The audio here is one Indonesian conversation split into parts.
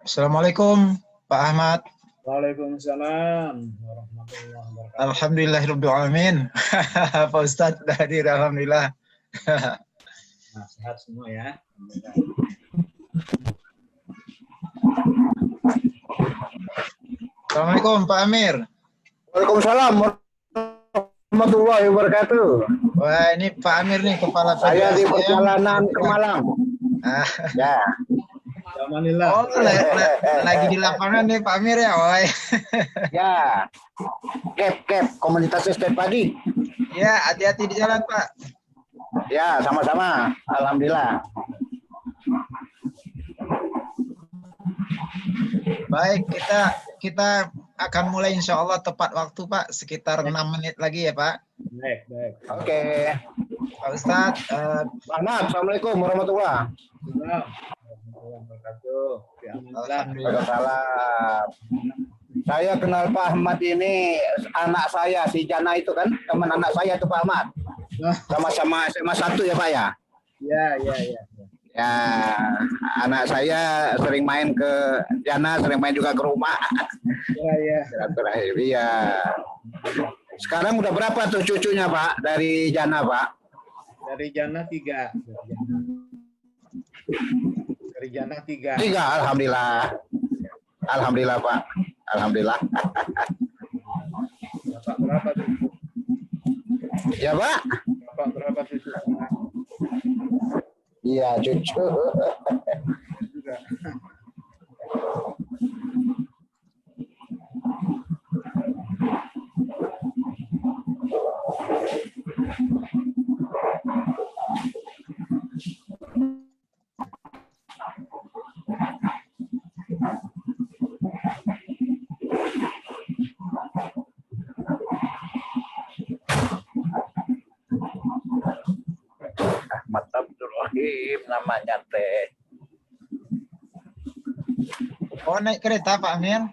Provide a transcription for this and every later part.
Assalamualaikum Pak Ahmad. Waalaikumsalam warahmatullahi wabarakatuh. Alhamdulillahirrahmanirrahim. Pak Ustadz sudah hadir, alhamdulillah. Nah, sehat semua ya. Assalamualaikum Pak Amir. Waalaikumsalam warahmatullahi wabarakatuh. Wah, ini Pak Amir nih, kepala Saya di PDASM. perjalanan ke Malang. Ya. Alhamdulillah. Oh, lagi di lapangan nih Pak Amir ya, woi. Ya. Kep komunitas setiap pagi. Ya, hati-hati di jalan Pak. Ya, sama-sama. Alhamdulillah. Baik, kita akan mulai insya Allah tepat waktu Pak, sekitar 6 menit lagi ya Pak. Baik. Oke. Pak Ustadz. Pak Ahmad, Assalamualaikum warahmatullahi wabarakatuh. Waalaikumsalam. Saya kenal Pak Ahmad ini anak saya, si Jana itu kan, teman anak saya itu Pak Ahmad. Sama-sama SMA 1 ya Pak ya? Ya. Ya, anak saya sering main ke Jana, sering main juga ke rumah. Ya. Terakhir, iya. Sekarang udah berapa tuh cucunya Pak dari Jana Pak? Dari Jana 3. Dari Jana 3. 3, alhamdulillah. Alhamdulillah Pak. Alhamdulillah. Bapak berapa cucu? Ya Pak? Bapak berapa cucu? Iya cucu. Juga. Ahmad Abdurrahim namanya teh. Oh, naik kereta Pak Amir?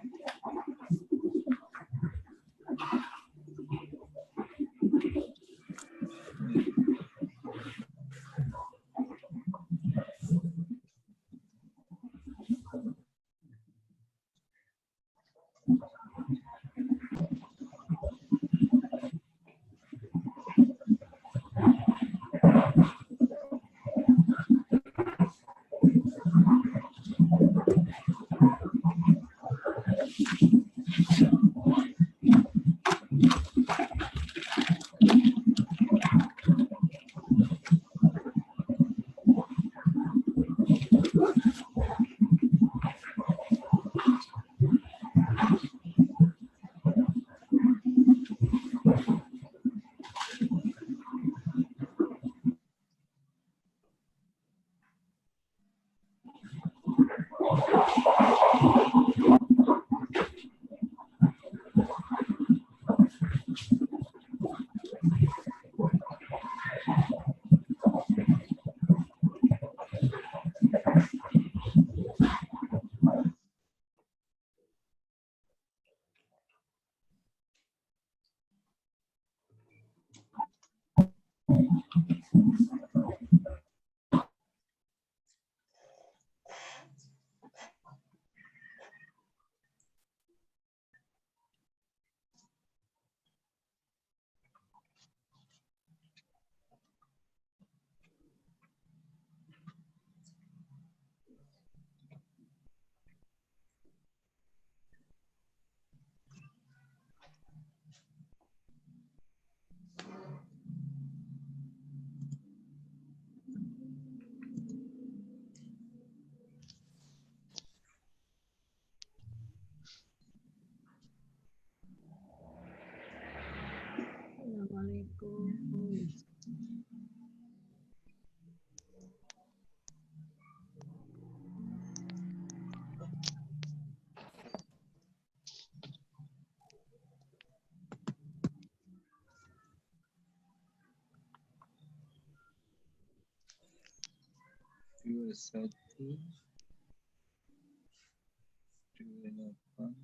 Assalamualaikum. Dua satu dua delapan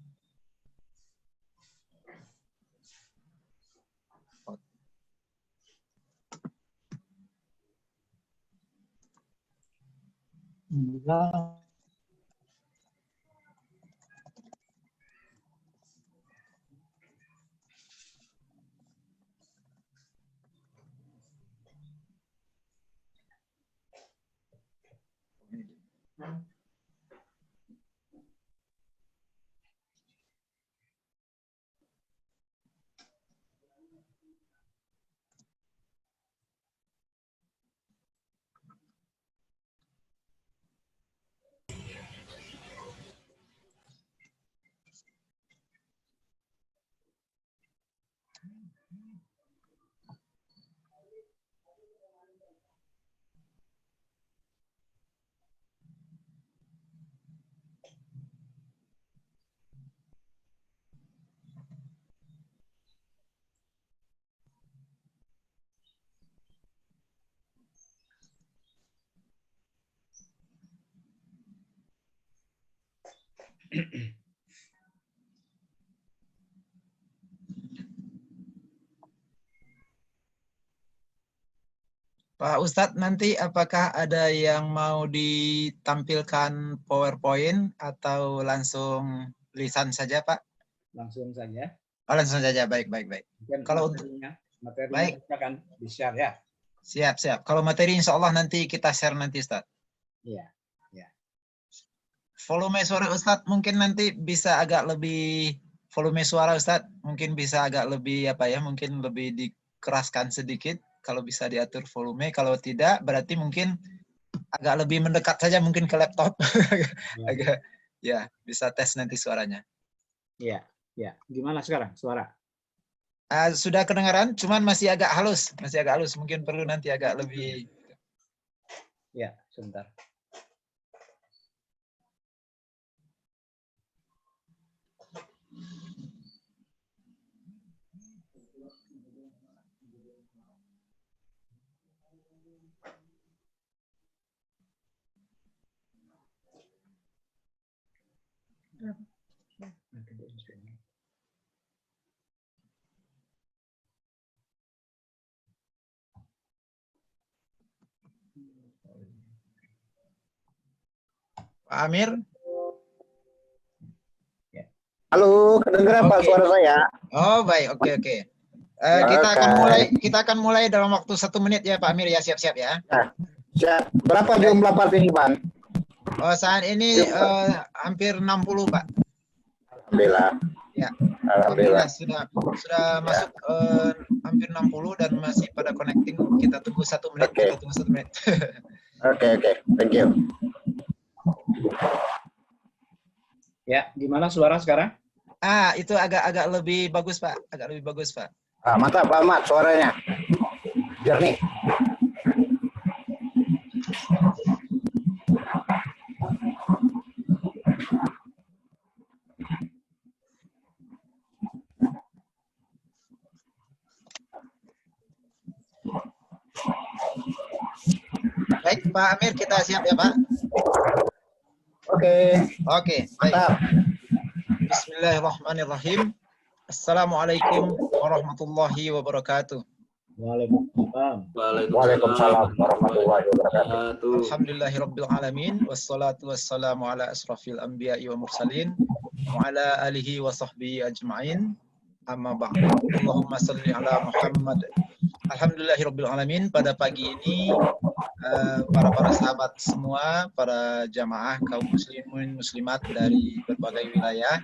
Pak Ustadz, nanti apakah ada yang mau ditampilkan PowerPoint atau langsung lisan saja, Pak? Langsung saja. Oh, langsung saja, baik. Mungkin Kalau untuk materinya baik. kita akan di-share ya. Siap. Kalau materi insya Allah nanti kita share nanti, Ustadz. Iya. Volume suara Ustadz mungkin nanti bisa agak lebih, volume suara Ustadz mungkin bisa agak lebih mungkin lebih dikeraskan sedikit kalau bisa diatur volume. Kalau tidak berarti mungkin agak lebih mendekat saja mungkin ke laptop. Agak ya, bisa tes nanti suaranya. Iya. Gimana sekarang suara? Sudah kedengaran, cuman masih agak halus, mungkin perlu nanti agak lebih. Ya, sebentar. Pak Amir? Halo, kedengeran Pak Oke. suara saya? Oh baik, oke. Kita akan mulai dalam waktu 1 menit ya Pak Amir ya, siap-siap ya. Siap. Berapa jumlah partisipan? Oh, saat ini hampir 60 Pak. Alhamdulillah. Ya. Alhamdulillah. Sudah masuk hampir 60 dan masih pada connecting. Kita tunggu 1 menit. Oke. Kita tunggu 1 menit. Oke. Thank you. Ya, gimana suara sekarang? Itu agak lebih bagus Pak. Mantap Pak Ahmad suaranya. Jernih. Baik Pak Amir, kita siap ya Pak. Oke. Baik. Mantap. Bismillahirrahmanirrahim. Assalamualaikum warahmatullahi wabarakatuh. Waalaikumsalam warahmatullahi wabarakatuh. Alhamdulillahirabbil alamin wassalatu wassalamu ala asrafil anbiya'i wa mursalin wa ala alihi wa sahbihi ajma'in. Amma ba'd. Allahumma shalli ala Muhammad. Alhamdulillahirabbil alamin, pada pagi ini para sahabat semua, para jamaah kaum muslimin muslimat dari berbagai wilayah.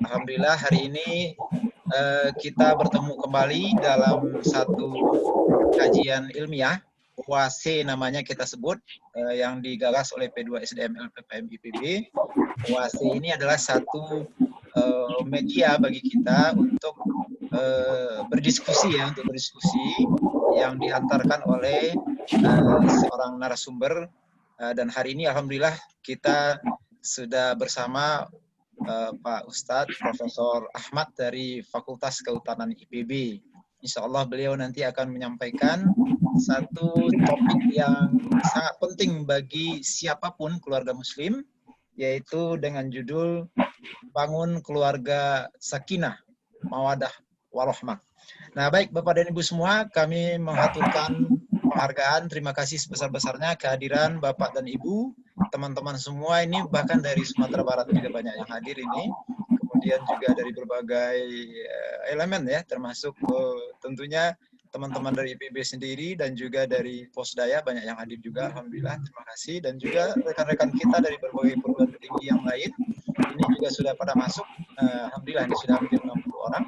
Alhamdulillah hari ini kita bertemu kembali dalam satu kajian ilmiah, UAC namanya kita sebut, yang digagas oleh P2SDM LPPM IPB. UAC ini adalah satu media bagi kita untuk berdiskusi yang diantarkan oleh seorang narasumber, dan hari ini alhamdulillah kita sudah bersama Pak Ustadz Profesor Ahmad dari Fakultas Kehutanan IPB. Insya Allah beliau nanti akan menyampaikan satu topik yang sangat penting bagi siapapun keluarga muslim, yaitu dengan judul Bangun Keluarga Sakinah, Mawadah, Warahmah. Nah baik Bapak dan Ibu semua, kami menghaturkan penghargaan, terima kasih sebesar-besarnya kehadiran Bapak dan Ibu teman-teman semua ini, bahkan dari Sumatera Barat juga banyak yang hadir ini. Kemudian juga dari berbagai elemen ya, termasuk tentunya teman-teman dari IPB sendiri dan juga dari Posdaya banyak yang hadir juga. Alhamdulillah, terima kasih. Dan juga rekan-rekan kita dari berbagai perguruan tinggi yang lain ini juga sudah pada masuk. Alhamdulillah ini sudah hampir 60 orang.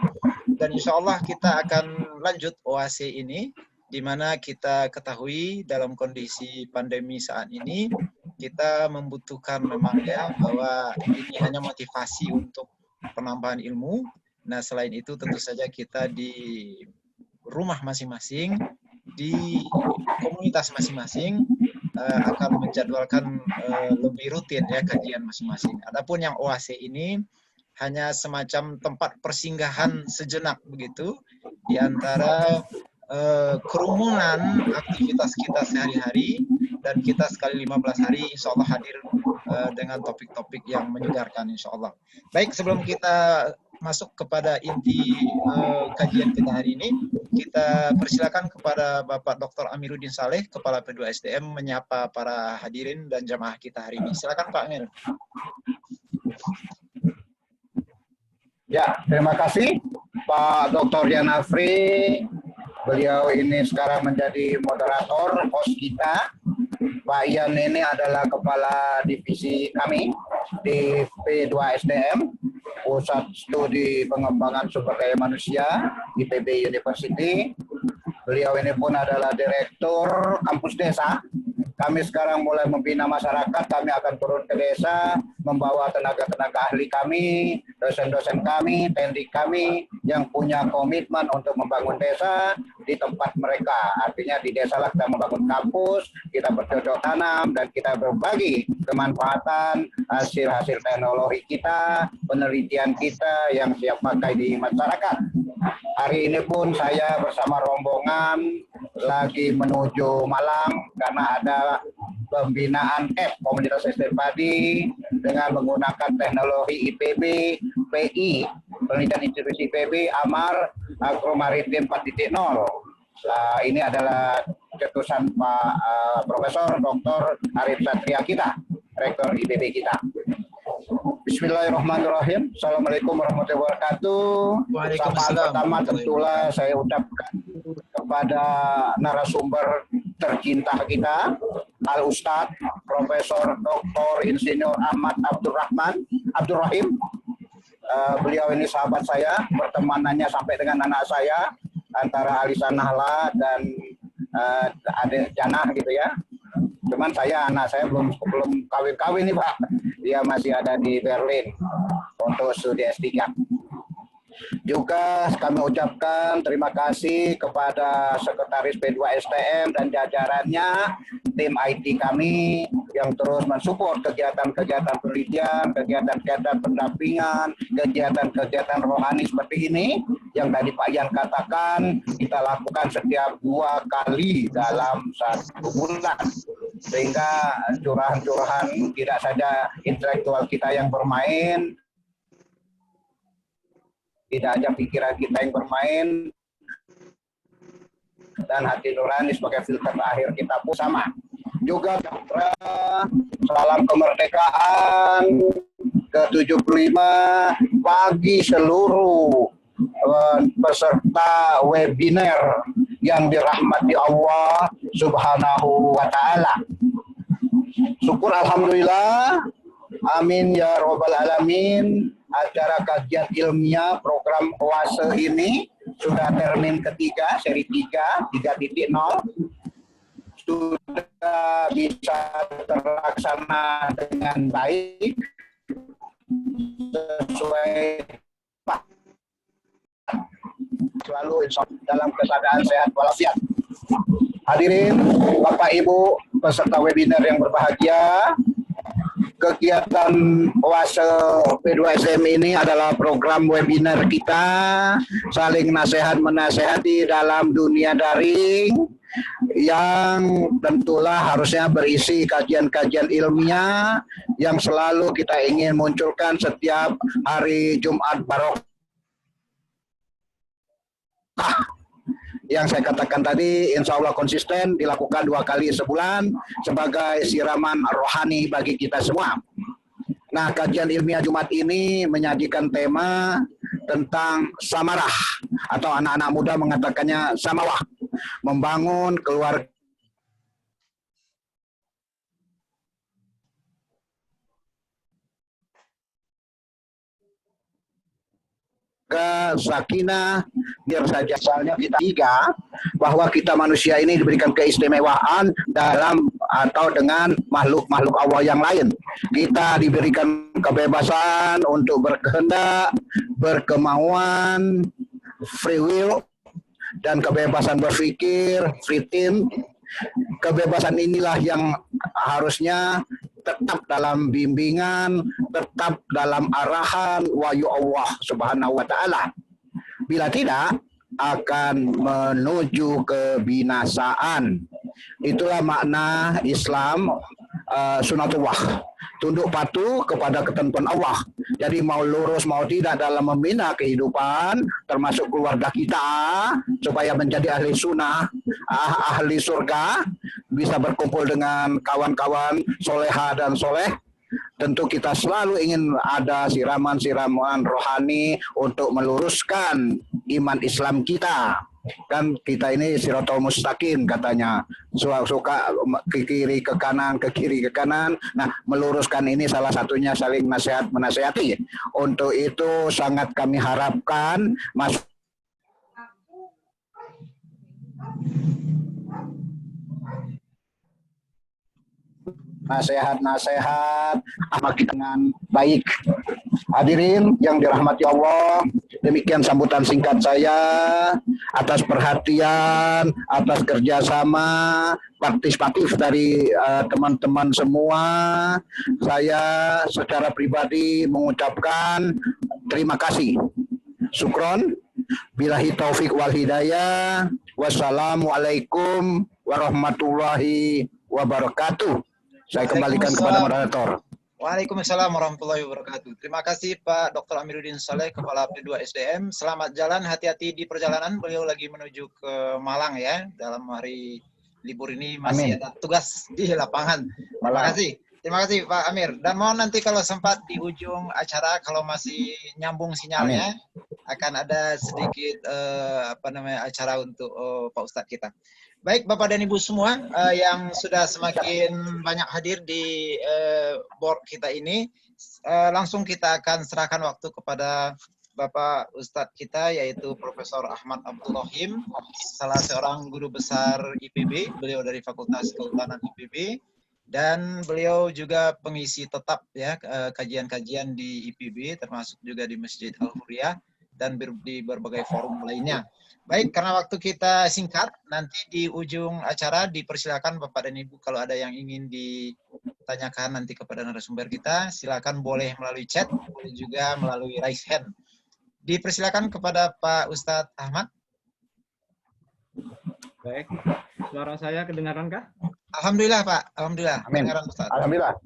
Dan insya Allah kita akan lanjut OAC ini, di mana kita ketahui dalam kondisi pandemi saat ini kita membutuhkan memang ya bahwa ini hanya motivasi untuk penambahan ilmu. Nah, selain itu tentu saja kita di rumah masing-masing, di komunitas masing-masing akan menjadwalkan lebih rutin ya kajian masing-masing. Adapun yang OAC ini hanya semacam tempat persinggahan sejenak begitu di antara kerumunan aktivitas kita sehari-hari, dan kita sekali 15 hari insya Allah hadir dengan topik-topik yang menyegarkan insya Allah. Baik, sebelum kita masuk kepada inti kajian kita hari ini, kita persilakan kepada Bapak Dr. Amiruddin Saleh, Kepala P2 SDM, menyapa para hadirin dan jamaah kita hari ini. Silakan Pak Amir. Ya, terima kasih Pak Dr. Yanafri. Beliau ini sekarang menjadi moderator, host kita. Pak Ian ini adalah kepala divisi kami di P2 SDM, Pusat Studi Pengembangan Sumber Daya Manusia, IPB University. Beliau ini pun adalah direktur kampus desa. Kami sekarang mulai membina masyarakat, kami akan turun ke desa, membawa tenaga-tenaga ahli kami, dosen-dosen kami, teknik kami, yang punya komitmen untuk membangun desa di tempat mereka. Artinya di desa lah kita membangun kampus, kita bercocok tanam, dan kita berbagi kemanfaatan hasil-hasil teknologi kita, penelitian kita yang siap pakai di masyarakat. Hari ini pun saya bersama rombongan lagi menuju Malang karena ada pembinaan komunitas SDM padi dengan menggunakan teknologi IPB, PI, penelitian institusi IPB, AMAR, Agromaritim 4.0. Nah, ini adalah cetusan Pak Profesor Dr. Arif Satria kita, Rektor IPB kita. Bismillahirrahmanirrahim. Assalamualaikum warahmatullahi wabarakatuh. Waalaikumsalam. Pertama tentulah saya ucapkan kepada narasumber tercinta kita, Al Ustadz Profesor Dr. Insinyur Ahmad Abdurrahim. Beliau ini sahabat saya, pertemanannya sampai dengan anak saya, antara Alisa Nahla dan adik Janah gitu ya. Cuman anak saya belum kawin-kawin nih Pak. Dia masih ada di Berlin untuk studi S3. Juga kami ucapkan terima kasih kepada Sekretaris P2 STM dan jajarannya, tim IT kami yang terus mensupport kegiatan-kegiatan penelitian, kegiatan-kegiatan pendampingan, kegiatan-kegiatan rohani seperti ini yang tadi Pak Yan katakan kita lakukan setiap 2 kali dalam 1 bulan, sehingga curahan-curahan tidak saja intelektual kita yang bermain, tidak aja pikiran kita yang bermain, dan hati nurani sebagai filter akhir kita pun sama. Juga salam kemerdekaan ke-75 bagi seluruh peserta webinar yang dirahmati Allah Subhanahu wa Ta'ala. Syukur alhamdulillah, amin ya robbal alamin. Acara kajian ilmiah program OASE ini sudah termin ketiga, seri 3.0, sudah bisa terlaksana dengan baik sesuai selalu insya Allah dalam keadaan sehat walafiat. Hadirin Bapak Ibu peserta webinar yang berbahagia, kegiatan OASE P2 SDM ini adalah program webinar kita saling nasihat menasehati dalam dunia daring yang tentulah harusnya berisi kajian-kajian ilmiah yang selalu kita ingin munculkan setiap hari Jumat Barokah. Yang saya katakan tadi, insya Allah konsisten dilakukan 2 kali sebulan sebagai siraman rohani bagi kita semua. Nah, kajian ilmiah Jumat ini menyajikan tema tentang samarah, atau anak-anak muda mengatakannya samawah, membangun keluarga sakinah, biar saja. Soalnya kita tiga, bahwa kita manusia ini diberikan keistimewaan dalam atau dengan makhluk-makhluk Allah yang lain. Kita diberikan kebebasan untuk berkehendak, berkemauan, free will, dan kebebasan berpikir, free think. Kebebasan inilah yang harusnya tetap dalam bimbingan, tetap dalam arahan wahyu Allah Subhanahu wa taala. Bila tidak, akan menuju kebinasaan. Itulah makna Islam, sunatullah, tunduk patuh kepada ketentuan Allah. Jadi mau lurus mau tidak dalam membina kehidupan, termasuk keluarga kita, supaya menjadi ahli sunnah, ahli surga, bisa berkumpul dengan kawan-kawan soleha dan soleh. Tentu kita selalu ingin ada siraman-siraman rohani untuk meluruskan iman Islam kita. Kan kita ini siratal mustaqim katanya, suka ke kiri ke kanan, ke kiri ke kanan. Nah, meluruskan ini salah satunya saling menasehati. Untuk itu sangat kami harapkan nasihat-nasihat amal kita dengan baik. Hadirin yang dirahmati Allah, demikian sambutan singkat saya atas perhatian, atas kerjasama partisipatif dari teman-teman semua. Saya secara pribadi mengucapkan terima kasih. Syukron. Billahi taufik wal hidayah. Wassalamualaikum warahmatullahi wabarakatuh. Saya kembalikan kepada moderator. Waalaikumsalam warahmatullahi wabarakatuh. Terima kasih Pak Dr. Amiruddin Saleh, Kepala P2 SDM. Selamat jalan, hati-hati di perjalanan. Beliau lagi menuju ke Malang ya. Dalam hari libur ini masih ada tugas di lapangan. Terima kasih. Terima kasih Pak Amir. Dan mohon nanti kalau sempat di ujung acara, kalau masih nyambung sinyalnya, akan ada sedikit acara untuk Pak Ustadz kita. Baik Bapak dan Ibu semua yang sudah semakin banyak hadir di board kita ini, langsung kita akan serahkan waktu kepada Bapak Ustadz kita, yaitu Profesor Ahmad Abdul Rahim, salah seorang guru besar IPB, beliau dari Fakultas Kehutanan IPB, dan beliau juga pengisi tetap ya kajian-kajian di IPB, termasuk juga di Masjid Al-Hurriyah dan di berbagai forum lainnya. Baik, karena waktu kita singkat, nanti di ujung acara dipersilakan Bapak dan Ibu kalau ada yang ingin ditanyakan nanti kepada narasumber kita, silakan boleh melalui chat, boleh juga melalui raise hand. Dipersilakan kepada Pak Ustadz Ahmad. Baik, suara saya kedengaran kah? Alhamdulillah Pak, alhamdulillah. Amin. Ustadz. Alhamdulillah.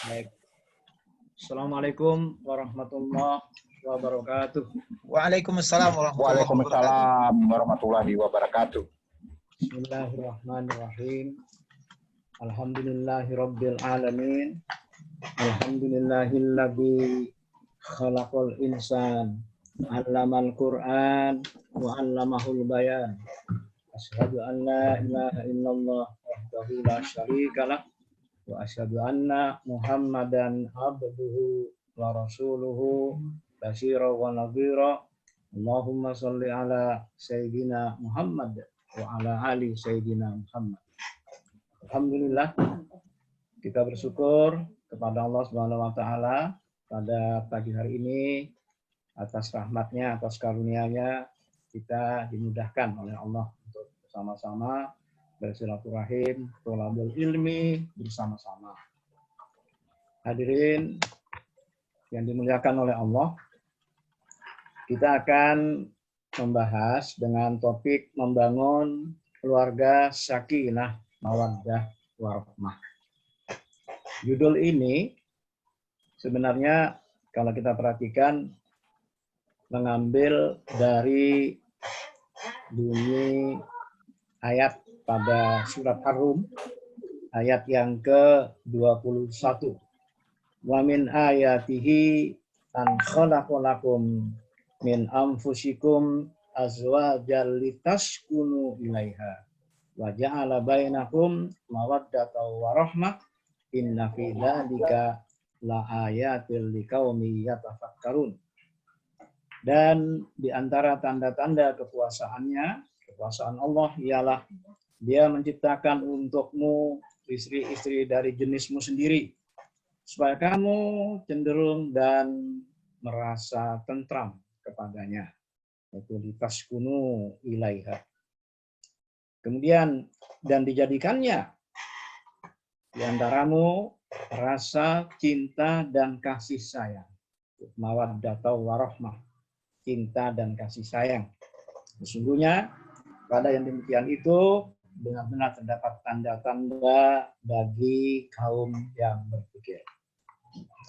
Baik. Assalamualaikum warahmatullahi wabarakatuh. Waalaikumsalam warahmatullahi wabarakatuh. Bismillahirrahmanirrahim. Alhamdulillahirabbil alamin. Alhamdulillahilladzi khalaqal insan, 'allamal Qur'an wa 'allamahul bayan. Asyhadu an la ilaha illallah wahdahu la syarikalah wa asyhadu anna Muhammadan abduhu wa rasuluhu basyira wa nadhira. Allahumma sholli ala sayyidina Muhammad wa ala ali sayyidina Muhammad. Alhamdulillah, kita bersyukur kepada Allah Subhanahu wa taala pada pagi hari ini atas rahmatnya, atas karunia-Nya kita dimudahkan oleh Allah untuk bersama-sama bersilaturahim, tholabul ilmi bersama-sama. Hadirin yang dimuliakan oleh Allah, kita akan membahas dengan topik membangun keluarga sakinah, mawaddah, warahmah. Judul ini sebenarnya kalau kita perhatikan mengambil dari bunyi ayat pada surat Ar-Rum ayat yang ke-21. Wa min ayatihi an khalaqalakum min anfusikum azwajan litaskunu ilaiha wa ja'ala bainakum mawaddatan wa rahmah inna fi dzalika la ayatil liqaumi yatafakkarun. Dan di antara tanda-tanda kekuasaan Allah ialah Dia menciptakan untukmu istri-istri dari jenismu sendiri supaya kamu cenderung dan merasa tentram kepadanya, yaitu litaskunu ilaiha. Kemudian dan dijadikannya di antaramu rasa cinta dan kasih sayang, mawaddah warahmah, cinta dan kasih sayang. Sesungguhnya pada yang demikian itu benar-benar terdapat tanda-tanda bagi kaum yang berpikir.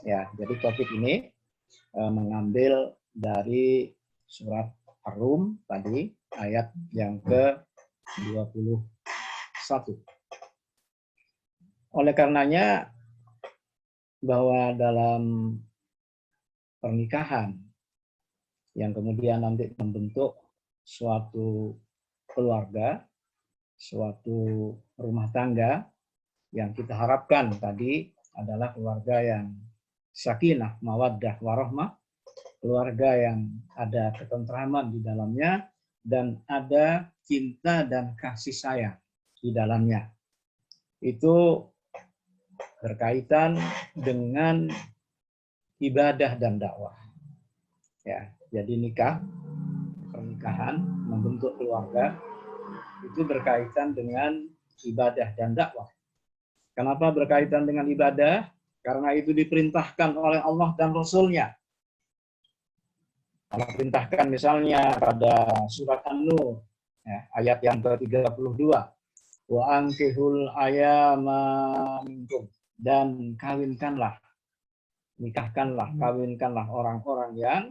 Ya, jadi topik ini mengambil dari surat Ar-Rum tadi ayat yang ke-21. Oleh karenanya bahwa dalam pernikahan yang kemudian nanti membentuk suatu keluarga, suatu rumah tangga yang kita harapkan tadi adalah keluarga yang sakinah, mawaddah, warahmah, keluarga yang ada ketentraman di dalamnya dan ada cinta dan kasih sayang di dalamnya. Itu berkaitan dengan ibadah dan dakwah. Ya, jadi pernikahan, membentuk keluarga itu berkaitan dengan ibadah dan dakwah. Kenapa berkaitan dengan ibadah? Karena itu diperintahkan oleh Allah dan Rasul-Nya. Allah perintahkan misalnya pada surat An-Nur ya, ayat yang ke-32. Wa ankihul ayama minkum, dan kawinkanlah, nikahkanlah, kawinkanlah orang-orang yang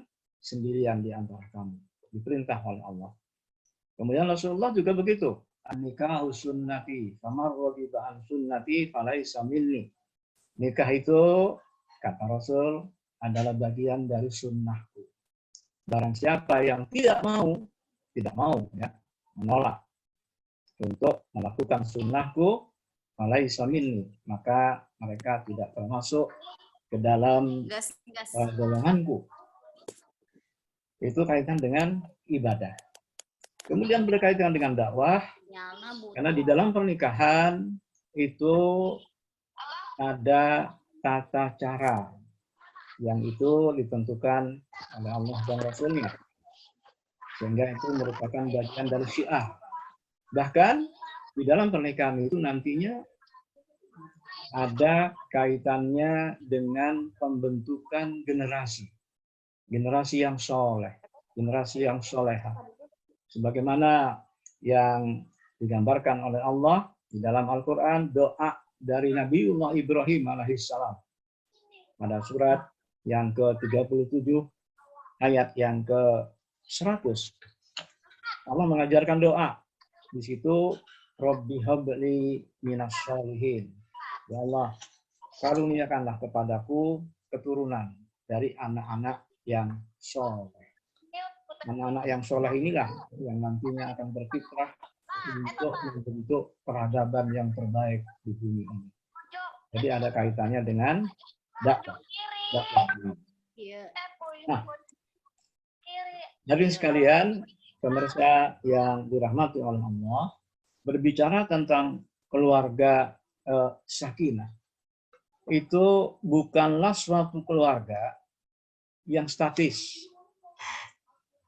sendirian di antara kamu. Diperintah oleh Allah. Kemudian Rasulullah juga begitu. An-nikahu sunnati, famar raghiba an sunnati falaisa minni. Nikah itu, kata Rasul, adalah bagian dari sunnahku. Barang siapa yang tidak mau ya, menolak untuk melakukan sunnahku, falaisa minni, maka mereka tidak termasuk ke dalam golonganku. Itu kaitan dengan ibadah. Kemudian berkaitan dengan dakwah, karena di dalam pernikahan itu ada tata cara yang itu ditentukan oleh Allah dan Rasul-Nya. Sehingga itu merupakan bagian dari syiar. Bahkan di dalam pernikahan itu nantinya ada kaitannya dengan pembentukan generasi. Generasi yang soleh, generasi yang soleha. Sebagaimana yang digambarkan oleh Allah di dalam Al-Quran, doa dari Nabiullah Ibrahim alaihissalam. Pada surat yang ke-37, ayat yang ke-100. Allah mengajarkan doa. Di situ, Rabbi habli minas sholihin. Ya Allah, karuniakanlah kepadaku keturunan dari anak-anak yang soleh. Anak-anak yang soleh inilah yang nantinya akan berfitrah untuk membentuk peradaban yang terbaik di bumi ini. Jadi ada kaitannya dengan dakwah. Nah, hadirin sekalian, pemirsa yang dirahmati oleh Allah, berbicara tentang keluarga sakinah, itu bukanlah suatu keluarga yang statis.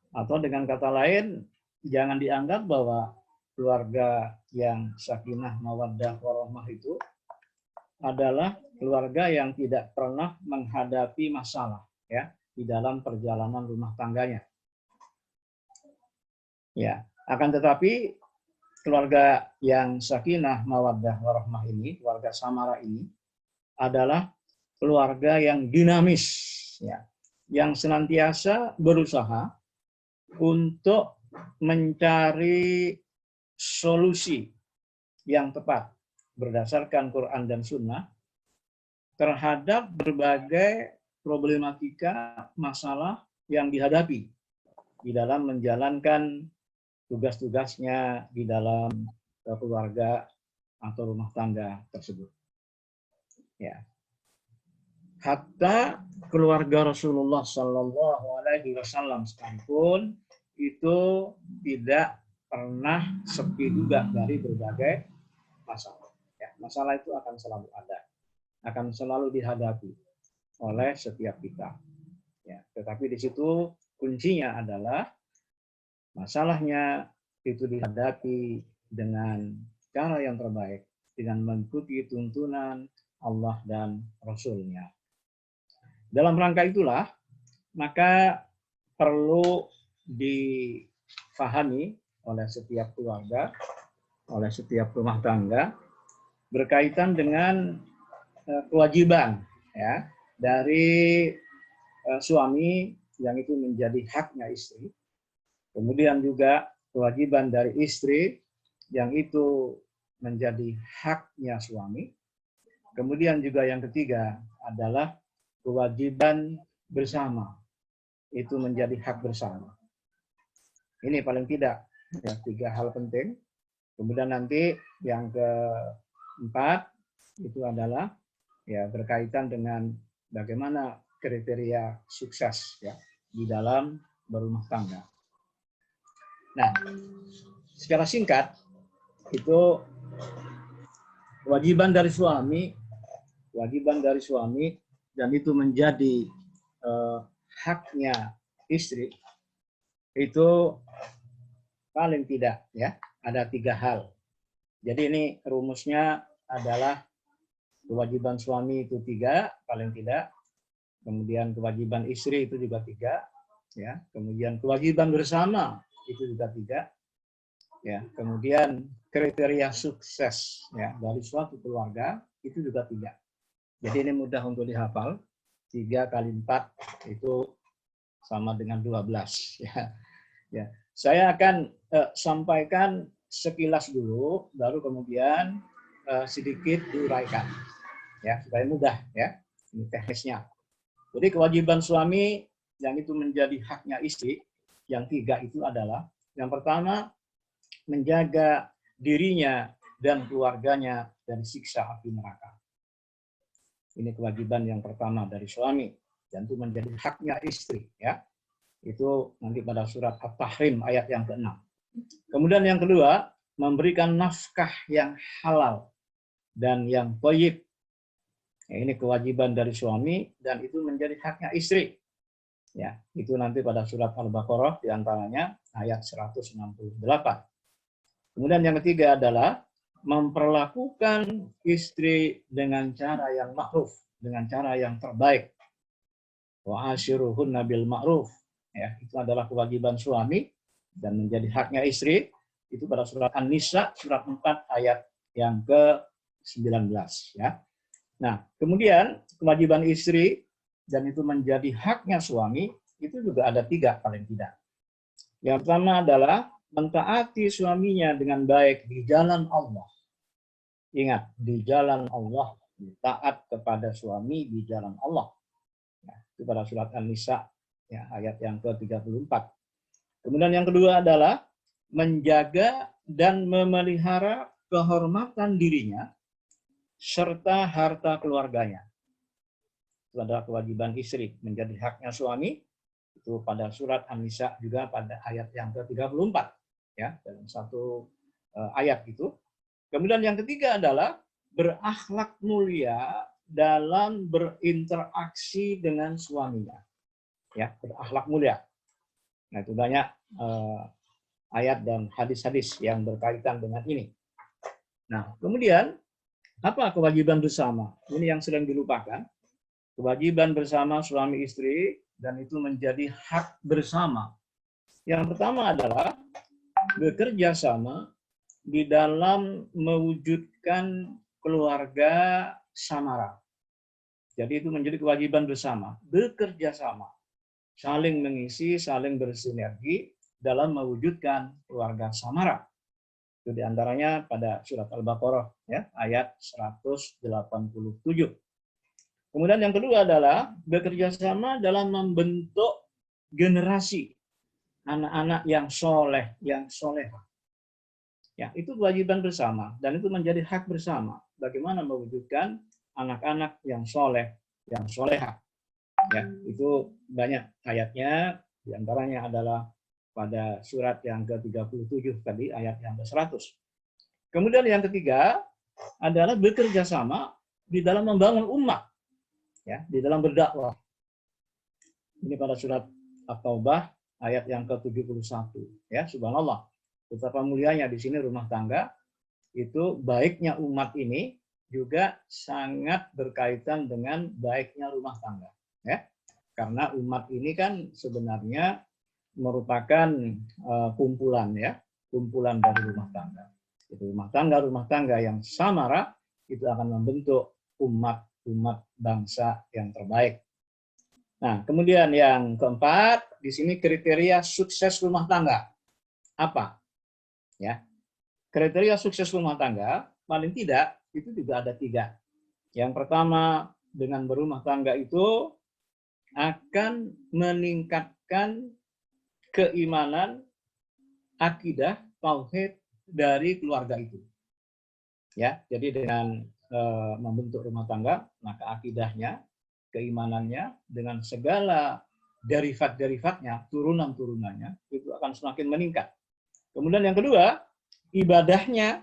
Atau dengan kata lain, jangan dianggap bahwa keluarga yang sakinah, mawaddah, warahmah itu adalah keluarga yang tidak pernah menghadapi masalah ya di dalam perjalanan rumah tangganya. Ya, akan tetapi keluarga yang sakinah, mawaddah, warahmah ini, keluarga samara ini adalah keluarga yang dinamis ya, yang senantiasa berusaha untuk mencari solusi yang tepat berdasarkan Quran dan Sunnah terhadap berbagai problematika masalah yang dihadapi di dalam menjalankan tugas-tugasnya di dalam keluarga atau rumah tangga tersebut. Ya. Hatta keluarga Rasulullah Shallallahu Alaihi Wasallam sekalipun itu tidak pernah sepi juga dari berbagai masalah. Ya, masalah itu akan selalu ada, akan selalu dihadapi oleh setiap kita. Ya, tetapi di situ kuncinya adalah masalahnya itu dihadapi dengan cara yang terbaik, dengan mengikuti tuntunan Allah dan Rasul-Nya. Dalam rangka itulah, maka perlu difahami oleh setiap keluarga, oleh setiap rumah tangga, berkaitan dengan kewajiban ya dari suami yang itu menjadi haknya istri, kemudian juga kewajiban dari istri yang itu menjadi haknya suami, kemudian juga yang ketiga adalah kewajiban bersama, itu menjadi hak bersama. Ini paling tidak ya, 3 hal penting. Kemudian nanti yang keempat itu adalah ya berkaitan dengan bagaimana kriteria sukses ya di dalam berumah tangga. Nah, secara singkat itu kewajiban dari suami dan itu menjadi haknya istri itu paling tidak ya ada 3 hal. Jadi ini rumusnya adalah kewajiban suami itu 3 paling tidak, kemudian kewajiban istri itu juga 3 ya, kemudian kewajiban bersama itu juga 3 ya, kemudian kriteria sukses ya dari suatu keluarga itu juga 3. Jadi ini mudah untuk dihafal. 3 kali 4 itu sama dengan 12 ya. Ya, saya akan sampaikan sekilas dulu, baru kemudian sedikit diuraikan ya supaya mudah ya. Ini teknisnya. Jadi kewajiban suami yang itu menjadi haknya istri yang 3 itu adalah yang pertama menjaga dirinya dan keluarganya dari siksa api neraka. Ini kewajiban yang pertama dari suami dan itu menjadi haknya istri ya. Itu nanti pada surat At-Tahrim ayat yang ke-6. Kemudian yang kedua, memberikan nafkah yang halal dan yang thayyib. Ya, ini kewajiban dari suami dan itu menjadi haknya istri. Ya, itu nanti pada surat Al-Baqarah di antaranya ayat 168. Kemudian yang ketiga adalah memperlakukan istri dengan cara yang ma'ruf, dengan cara yang terbaik. Wa ashiruhunna bil ma'ruf. Ya, itu adalah kewajiban suami dan menjadi haknya istri. Itu pada surat An-Nisa surat 4 ayat yang ke-19 ya. Nah, kemudian kewajiban istri dan itu menjadi haknya suami itu juga ada 3 paling tidak. Yang pertama adalah mentaati suaminya dengan baik di jalan Allah. Ingat, di jalan Allah, taat kepada suami di jalan Allah. Nah, itu pada surat An-Nisa ya, ayat yang ke-34. Kemudian yang kedua adalah menjaga dan memelihara kehormatan dirinya serta harta keluarganya. Itu adalah kewajiban istri menjadi haknya suami. Itu pada surat An-Nisa juga pada ayat yang ke-34 ya, dalam satu ayat itu. Kemudian yang ketiga adalah berakhlak mulia dalam berinteraksi dengan suaminya. Ya, berakhlak mulia. Nah, itu banyak ayat dan hadis-hadis yang berkaitan dengan ini. Nah, kemudian apa kewajiban bersama? Ini yang sering dilupakan. Kewajiban bersama suami istri dan itu menjadi hak bersama. Yang pertama adalah bekerja sama di dalam mewujudkan keluarga samara. Jadi itu menjadi kewajiban bersama, bekerja sama, saling mengisi, saling bersinergi dalam mewujudkan keluarga samara. Itu diantaranya pada surat Al-Baqarah ya, ayat 187. Kemudian yang kedua adalah bekerja sama dalam membentuk generasi anak-anak yang soleh, yang solehah. Ya, itu kewajiban bersama dan itu menjadi hak bersama. Bagaimana mewujudkan anak-anak yang soleh, yang solehah. Ya, itu banyak ayatnya. Diantaranya adalah pada surat yang ke-37 tadi, ayat yang ke-100. Kemudian yang ketiga adalah bekerja sama di dalam membangun umat, ya, di dalam berdakwah. Ini pada surat At-Taubah ayat yang ke-71. Ya, subhanallah. Betapa mulianya di sini rumah tangga, itu baiknya umat ini juga sangat berkaitan dengan baiknya rumah tangga. Ya, karena umat ini kan sebenarnya merupakan kumpulan ya, kumpulan dari rumah tangga. Itu rumah tangga yang samara itu akan membentuk umat bangsa yang terbaik. Nah, kemudian yang keempat, di sini kriteria sukses rumah tangga. Apa? Ya, kriteria sukses rumah tangga paling tidak itu juga ada 3. Yang pertama, dengan berumah tangga itu akan meningkatkan keimanan, akidah, tauhid dari keluarga itu. Ya, jadi dengan membentuk rumah tangga, maka akidahnya, keimanannya dengan segala derivat-derivatnya, turunan-turunannya itu akan semakin meningkat. Kemudian yang kedua, ibadahnya,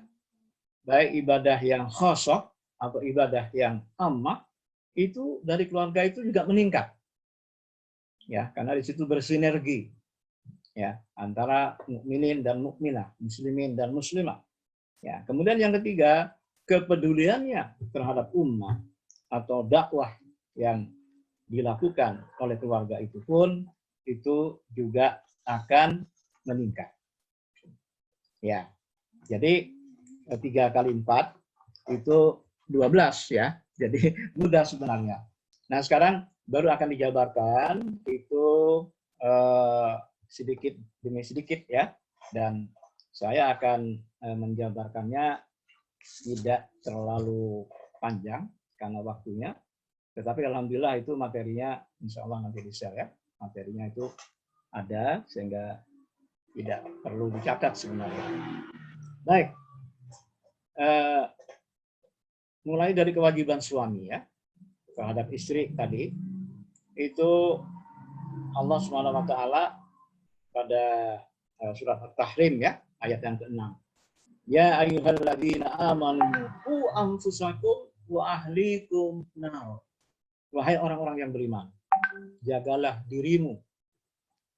baik ibadah yang khosoh atau ibadah yang ammah, itu dari keluarga itu juga meningkat. Ya, karena di situ bersinergi ya antara mukminin dan mukminah, muslimin dan muslimah. Ya, kemudian yang ketiga, kepeduliannya terhadap ummah atau dakwah yang dilakukan oleh keluarga itu pun itu juga akan meningkat. Ya, jadi 3 kali 4 itu 12 ya. Jadi mudah sebenarnya. Nah, sekarang baru akan dijabarkan itu sedikit demi sedikit ya. Dan saya akan menjabarkannya tidak terlalu panjang karena waktunya. Tetapi alhamdulillah itu materinya insya Allah nanti di-share ya. Materinya itu ada sehingga tidak perlu dicatat sebenarnya. Baik. Mulai dari kewajiban suami ya terhadap istri tadi, itu Allah Subhanahu wa taala pada surat At-Tahrim ya, ayat yang ke-6. Ya ayyuhalladzina amanu qu anfusakum wa ahlikum nar. Wahai orang-orang yang beriman, jagalah dirimu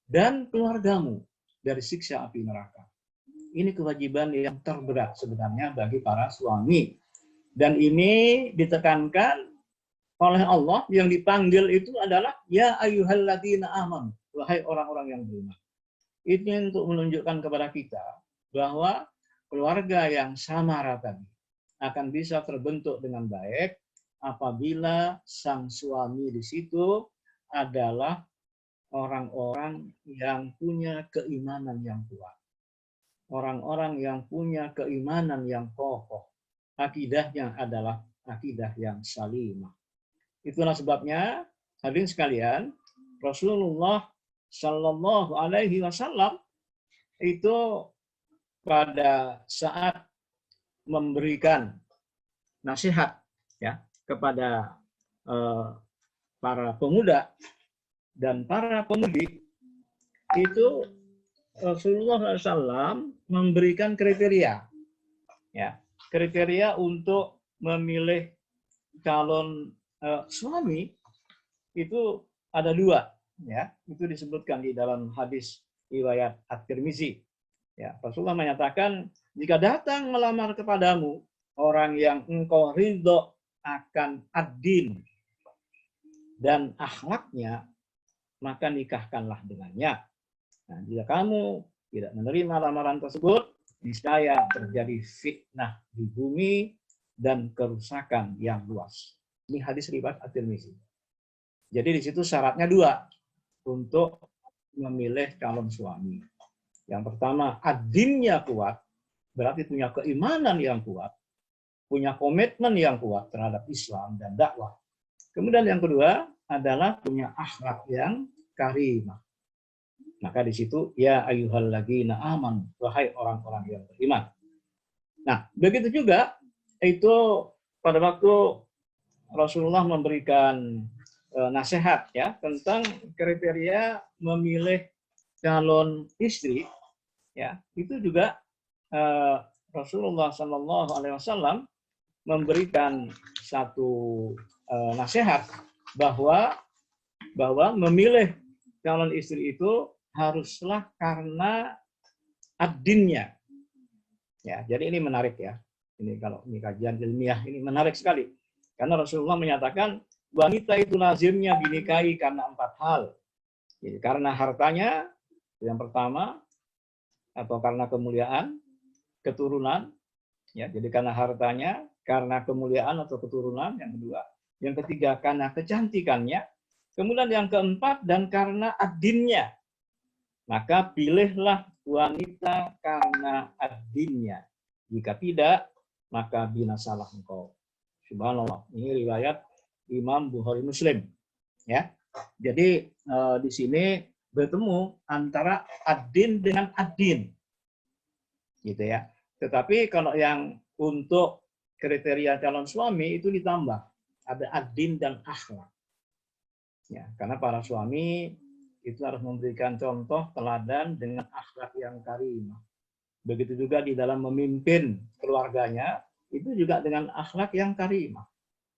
dan keluargamu dari siksa api neraka. Ini kewajiban yang terberat sebenarnya bagi para suami. Dan ini ditekankan oleh Allah, yang dipanggil itu adalah ya ayyuhalladzina amanu, wahai orang-orang yang beriman. Ini untuk menunjukkan kepada kita bahwa keluarga yang samara tadi akan bisa terbentuk dengan baik apabila sang suami di situ adalah orang-orang yang punya keimanan yang kuat. Orang-orang yang punya keimanan yang kokoh. Akidahnya adalah akidah yang salimah. Itulah sebabnya, hadirin sekalian, Rasulullah Shallallahu Alaihi Wasallam itu pada saat memberikan nasihat ya kepada para pemuda dan para pemudi, itu Rasulullah SAW memberikan kriteria, ya, kriteria untuk memilih calon suami itu ada 2, ya, itu disebutkan di dalam hadis riwayat At-Tirmizi. Ya, Rasulullah menyatakan, jika datang melamar kepadamu orang yang engkau ridho akan ad-din dan akhlaknya, maka nikahkanlah dengannya. Nah, jika kamu tidak menerima lamaran tersebut, niscaya terjadi fitnah di bumi dan kerusakan yang luas. Ini hadis riwayat At-Tirmizi. Jadi di situ syaratnya 2 untuk memilih calon suami. Yang pertama, ad-dinnya kuat, berarti punya keimanan yang kuat, punya komitmen yang kuat terhadap Islam dan dakwah. Kemudian yang kedua adalah punya akhlak yang karimah. Maka di situ ya ayyuhalladzina amanu, wahai orang-orang yang beriman. Nah, begitu juga itu pada waktu Rasulullah memberikan nasihat ya tentang kriteria memilih calon istri ya, itu juga Rasulullah Shallallahu Alaihi Wasallam memberikan satu nasihat bahwa memilih calon istri itu haruslah karena ad-dinnya. Ya, jadi ini menarik ya. Ini kalau ini kajian ilmiah ini menarik sekali. Karena Rasulullah menyatakan wanita itu lazimnya dinikahi karena 4 hal. Jadi karena hartanya yang pertama, atau karena kemuliaan, keturunan. Ya, jadi karena hartanya, karena kemuliaan atau keturunan yang kedua. Yang ketiga karena kecantikannya. Kemudian yang keempat dan karena ad-dinnya. Maka pilihlah wanita karena ad-dinnya. Jika tidak, maka binasalah engkau. Subhanallah. Ini riwayat Imam Bukhari Muslim. Ya. Jadi di sini bertemu antara ad-din dengan ad-din. Gitu ya. Tetapi kalau yang untuk kriteria calon suami itu ditambah. Ada ad-din dan akhlak. Ya, karena para suami itu harus memberikan contoh teladan dengan akhlak yang karimah. Begitu juga di dalam memimpin keluarganya, itu juga dengan akhlak yang karimah.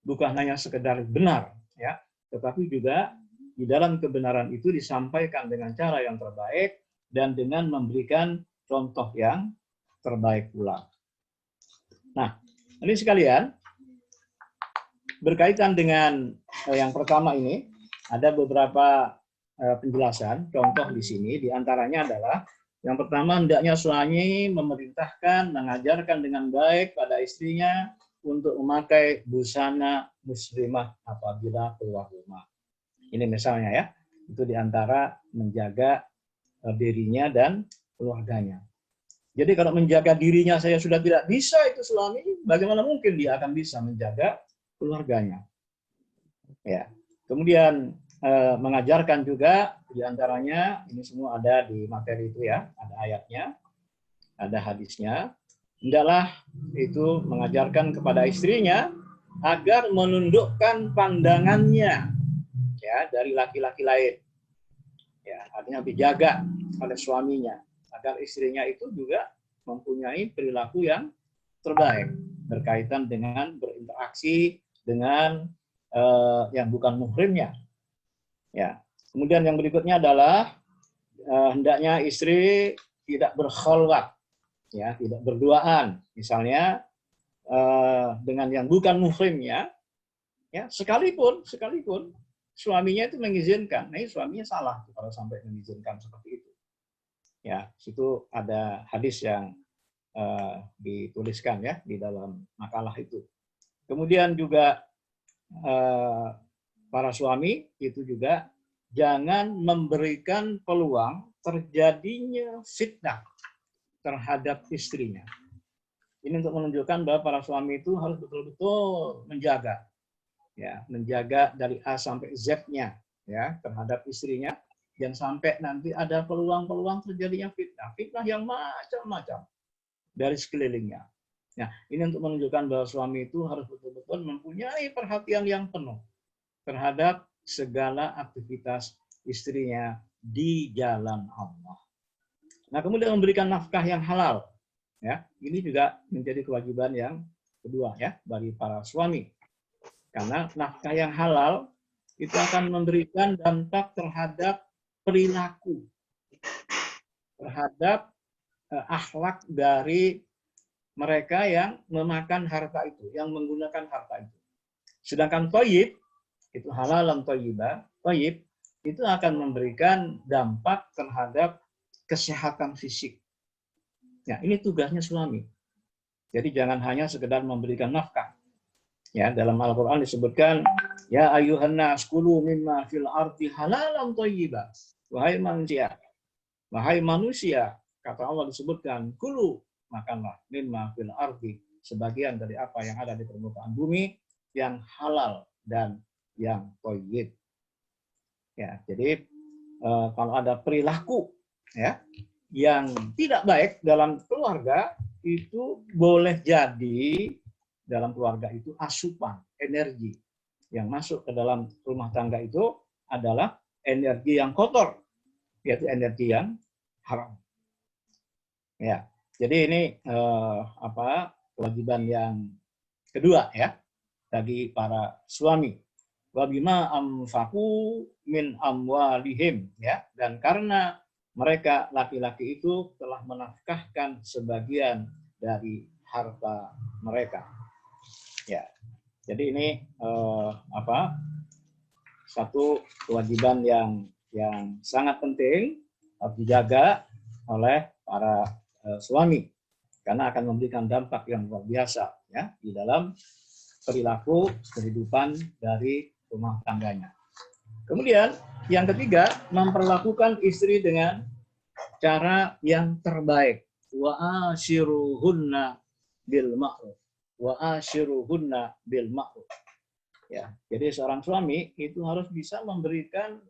Bukan hanya sekedar benar, ya, tetapi juga di dalam kebenaran itu disampaikan dengan cara yang terbaik dan dengan memberikan contoh yang terbaik pula. Nah, ini sekalian, berkaitan dengan yang pertama ini, ada beberapa penjelasan, contoh di sini, diantaranya adalah yang pertama, hendaknya suami memerintahkan, mengajarkan dengan baik pada istrinya untuk memakai busana muslimah apabila keluar rumah. Ini misalnya ya, itu diantara menjaga dirinya dan keluarganya. Jadi kalau menjaga dirinya saya sudah tidak bisa itu suami, bagaimana mungkin dia akan bisa menjaga keluarganya? Ya. Kemudian mengajarkan juga diantaranya ini semua ada di materi itu ya, ada ayatnya, ada hadisnya. Hendaklah itu mengajarkan kepada istrinya agar menundukkan pandangannya ya dari laki-laki lain. Ya, artinya dijaga oleh suaminya agar istrinya itu juga mempunyai perilaku yang terbaik berkaitan dengan berinteraksi dengan yang bukan muhrimnya. Ya. Kemudian yang berikutnya adalah hendaknya istri tidak berkhalwat, ya, tidak berduaan, misalnya dengan yang bukan muhrimnya, ya, sekalipun suaminya itu mengizinkan. Nah, suaminya salah kalau sampai mengizinkan seperti itu. Ya, situ ada hadis yang dituliskan ya di dalam makalah itu. Kemudian juga para suami itu juga jangan memberikan peluang terjadinya fitnah terhadap istrinya. Ini untuk menunjukkan bahwa para suami itu harus betul-betul menjaga, ya, menjaga dari A sampai Z-nya, ya, terhadap istrinya, jangan sampai nanti ada peluang-peluang terjadinya fitnah yang macam-macam dari sekelilingnya. Nah, ini untuk menunjukkan bahwa suami itu harus betul-betul mempunyai perhatian yang penuh terhadap segala aktivitas istrinya di jalan Allah. Nah, kemudian memberikan nafkah yang halal. Ya, ini juga menjadi kewajiban yang kedua ya bagi para suami. Karena nafkah yang halal itu akan memberikan dampak terhadap perilaku, terhadap akhlak dari mereka yang memakan harta itu, yang menggunakan harta itu. Sedangkan thayyib, itu halalan thayyibah, thayyib itu akan memberikan dampak terhadap kesehatan fisik. Ya, ini tugasnya suami. Jadi jangan hanya sekedar memberikan nafkah. Ya, dalam Al-Qur'an disebutkan, ya ayyuhan nas kulu mimma fil ardi halalan thayyibah. Wahai manusia, kata Allah disebutkan, kulu, makanlah, mimma fil ardi, sebagian dari apa yang ada di permukaan bumi, yang halal dan yang thayyib. Ya, jadi kalau ada perilaku ya yang tidak baik dalam keluarga, itu boleh jadi dalam keluarga itu asupan energi yang masuk ke dalam rumah tangga itu adalah energi yang kotor, yaitu energi yang haram. Ya, jadi ini kewajiban yang kedua ya bagi para suami. Wa bima anfaqu min amwalihim, ya, dan karena mereka laki-laki itu telah menafkahkan sebagian dari harta mereka. Ya. Jadi ini satu kewajiban yang sangat penting harus dijaga oleh para suami karena akan memberikan dampak yang luar biasa ya di dalam perilaku kehidupan dari rumah tangganya. Kemudian yang ketiga, memperlakukan istri dengan cara yang terbaik. Wa ashiruhunna bil ma'ruf. Wa ashiruhunna bil ma'ruf. Ya, jadi seorang suami itu harus bisa memberikan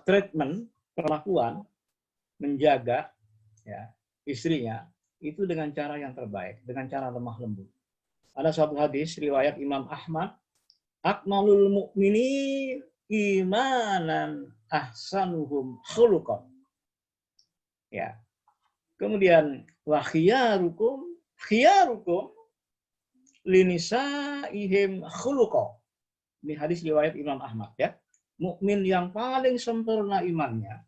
treatment, perlakuan, menjaga ya istrinya itu dengan cara yang terbaik, dengan cara lemah lembut. Ada suatu hadis riwayat Imam Ahmad, akmalul mu'minin imanan ahsanuhum khuluqan. Ya. Kemudian wa khiyarukum linisaihim khuluqan. Ini hadis riwayat Imam Ahmad ya. Mukmin yang paling sempurna imannya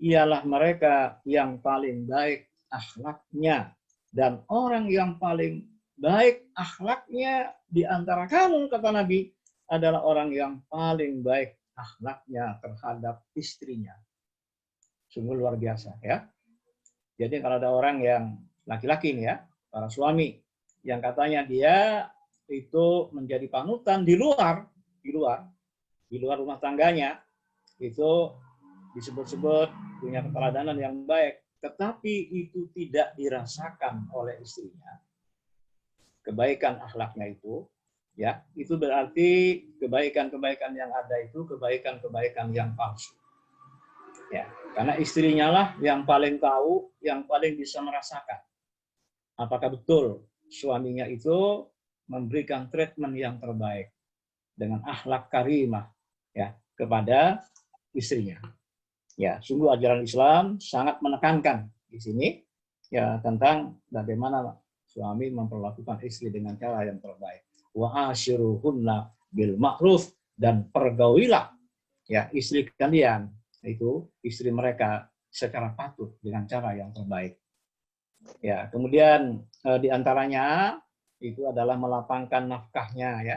ialah mereka yang paling baik akhlaknya, dan orang yang paling baik akhlaknya di antara kamu, kata Nabi, adalah orang yang paling baik akhlaknya terhadap istrinya. Sungguh luar biasa ya. Jadi kalau ada orang yang laki-laki nih ya, para suami yang katanya dia itu menjadi panutan di luar rumah tangganya, itu disebut-sebut punya keteladanan yang baik, tetapi itu tidak dirasakan oleh istrinya. Kebaikan akhlaknya itu, ya, itu berarti kebaikan-kebaikan yang ada itu kebaikan-kebaikan yang palsu. Ya, karena istrinya lah yang paling tahu, yang paling bisa merasakan apakah betul suaminya itu memberikan treatment yang terbaik dengan akhlak karimah ya kepada istrinya. Ya, sungguh ajaran Islam sangat menekankan di sini ya tentang bagaimana suami memperlakukan istri dengan cara yang terbaik. Wa ashiruhunna bil ma'ruf, dan pergaulilah ya istri kalian, itu istri mereka secara patut dengan cara yang terbaik. Ya, kemudian di antaranya itu adalah melapangkan nafkahnya ya.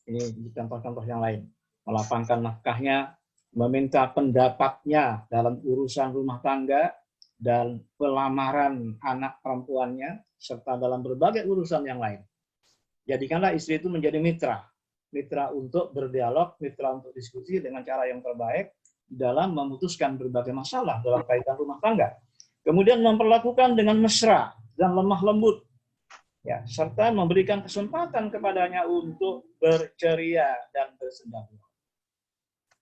Ini contoh-contoh yang lain. Melapangkan nafkahnya, meminta pendapatnya dalam urusan rumah tangga dan pelamaran anak perempuannya, serta dalam berbagai urusan yang lain. Jadikanlah istri itu menjadi mitra untuk berdialog, mitra untuk diskusi dengan cara yang terbaik dalam memutuskan berbagai masalah dalam kaitan rumah tangga. Kemudian memperlakukan dengan mesra dan lemah lembut, ya, serta memberikan kesempatan kepadanya untuk berceria dan bersenda-gurau.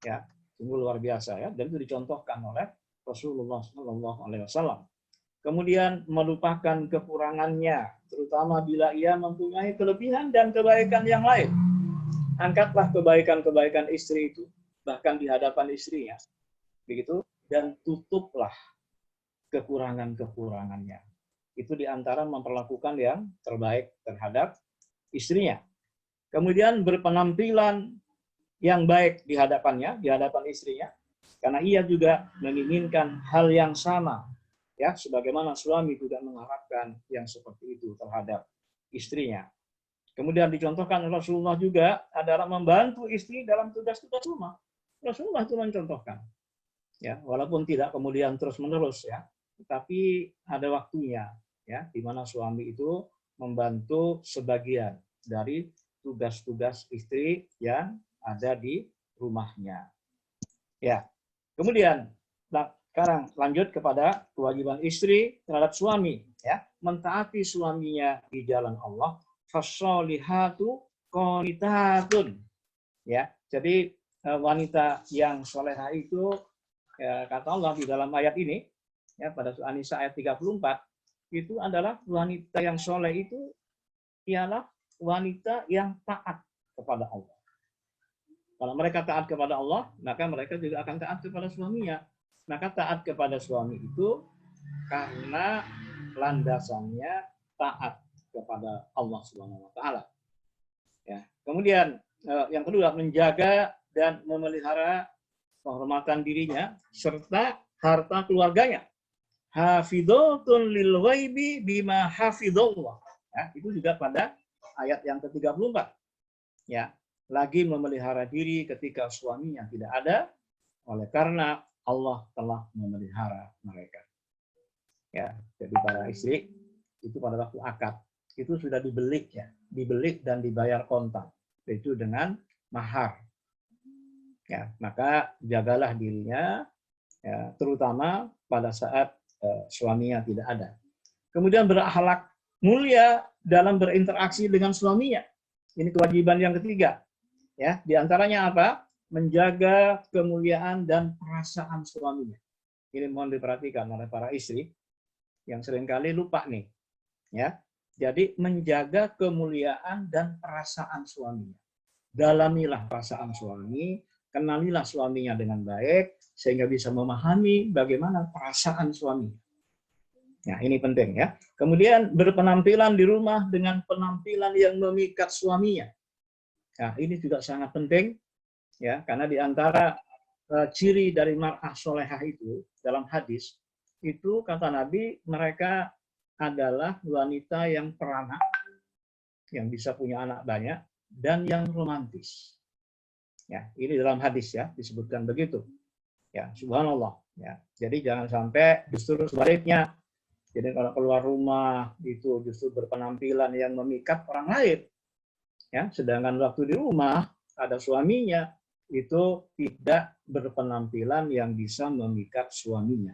Ya, sungguh luar biasa ya, dan itu dicontohkan oleh Rasulullah SAW. Kemudian melupakan kekurangannya, terutama bila ia mempunyai kelebihan dan kebaikan yang lain. Angkatlah kebaikan-kebaikan istri itu, bahkan di hadapan istrinya, begitu, dan tutuplah kekurangan-kekurangannya. Itu diantara memperlakukan yang terbaik terhadap istrinya. Kemudian berpenampilan yang baik di hadapannya, di hadapan istrinya, karena ia juga menginginkan hal yang sama, ya, sebagaimana suami juga mengharapkan yang seperti itu terhadap istrinya. Kemudian dicontohkan Rasulullah juga adalah membantu istri dalam tugas-tugas rumah. Rasulullah itu mencontohkan, ya, walaupun tidak kemudian terus-menerus ya, tetapi ada waktunya, ya, di mana suami itu membantu sebagian dari tugas-tugas istri yang ada di rumahnya. Ya, kemudian Sekarang lanjut kepada kewajiban istri terhadap suami, ya, mentaati suaminya di jalan Allah. Fasolihatu qanitatun, ya. Jadi wanita yang solehah itu, ya, kata Allah di dalam ayat ini, ya, pada surah An-Nisa ayat 34, itu adalah wanita yang soleh itu ialah wanita yang taat kepada Allah. Kalau mereka taat kepada Allah, maka mereka juga akan taat kepada suaminya. Maka taat kepada suami itu karena landasannya taat kepada Allah Subhanahu wa taala. Ya. Kemudian yang kedua, menjaga dan memelihara kehormatan dirinya serta harta keluarganya. Hafidhatun lil ghaibi bima hafidhallah. Ya, itu juga pada ayat yang ke-34. Ya, lagi memelihara diri ketika suaminya tidak ada, oleh karena Allah telah memelihara mereka. Ya, jadi para istri itu pada waktu akad itu sudah dibelik, ya, dibelik dan dibayar kontan, yaitu dengan mahar. Ya, maka jagalah dirinya, ya, terutama pada saat suaminya tidak ada. Kemudian berakhlak mulia dalam berinteraksi dengan suaminya. Ini kewajiban yang ketiga. Ya, di antaranya apa? Menjaga kemuliaan dan perasaan suaminya. Ini mohon diperhatikan oleh para istri yang seringkali lupa nih. Ya, jadi menjaga kemuliaan dan perasaan suaminya. Dalamilah perasaan suami, kenalilah suaminya dengan baik sehingga bisa memahami bagaimana perasaan suami. Nah, ini penting, ya. Kemudian berpenampilan di rumah dengan penampilan yang memikat suaminya. Nah, ini juga sangat penting. Ya, karena di antara ciri dari mar'ah solehah itu dalam hadis itu kata Nabi, mereka adalah wanita yang peranak, yang bisa punya anak banyak, dan yang romantis. Ya, ini dalam hadis, ya, disebutkan begitu. Ya, subhanallah. Ya, jadi jangan sampai justru sebaliknya. Jadi kalau keluar rumah itu justru berpenampilan yang memikat orang lain. Ya, sedangkan waktu di rumah ada suaminya, itu tidak berpenampilan yang bisa memikat suaminya.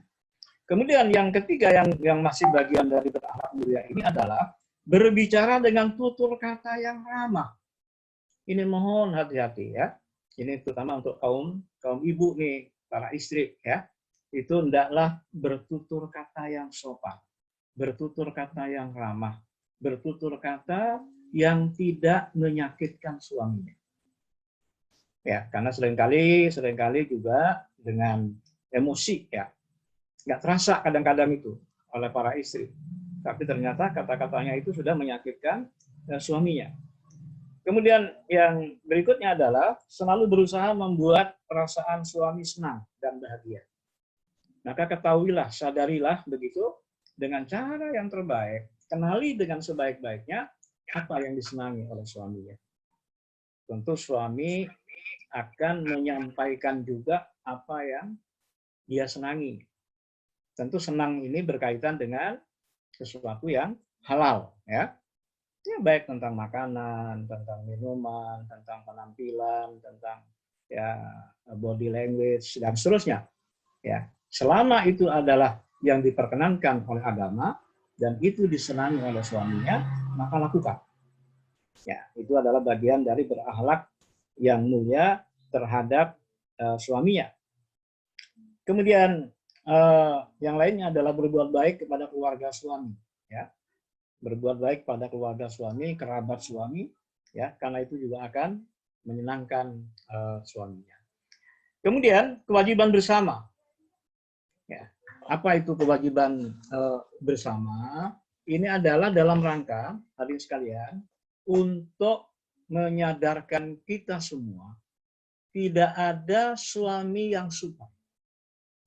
Kemudian yang ketiga yang masih bagian dari berakhlak mulia ini adalah berbicara dengan tutur kata yang ramah. Ini mohon hati-hati, ya. Ini terutama untuk kaum ibu nih, para istri, ya. Itu hendaklah bertutur kata yang sopan, bertutur kata yang ramah, bertutur kata yang tidak menyakitkan suaminya. Ya, karena seringkali juga dengan emosi, ya, nggak terasa kadang-kadang itu oleh para istri, tapi ternyata kata-katanya itu sudah menyakitkan suaminya. Kemudian yang berikutnya adalah selalu berusaha membuat perasaan suami senang dan bahagia. Maka ketahuilah, sadarilah begitu dengan cara yang terbaik, kenali dengan sebaik-baiknya apa yang disenangi oleh suaminya. Tentu suami akan menyampaikan juga apa yang dia senangi. Tentu senang ini berkaitan dengan sesuatu yang halal, ya. Ya, baik tentang makanan, tentang minuman, tentang penampilan, tentang, ya, body language dan seterusnya. Ya, selama itu adalah yang diperkenankan oleh agama dan itu disenangi oleh suaminya, maka lakukan. Ya, itu adalah bagian dari berakhlak yang mulia terhadap suaminya. Kemudian yang lainnya adalah berbuat baik kepada keluarga suami, ya. Berbuat baik pada keluarga suami, kerabat suami, ya, karena itu juga akan menyenangkan suaminya. Kemudian kewajiban bersama. Ya, apa itu kewajiban bersama? Ini adalah dalam rangka, hadirin sekalian, untuk menyadarkan kita semua, tidak ada suami yang super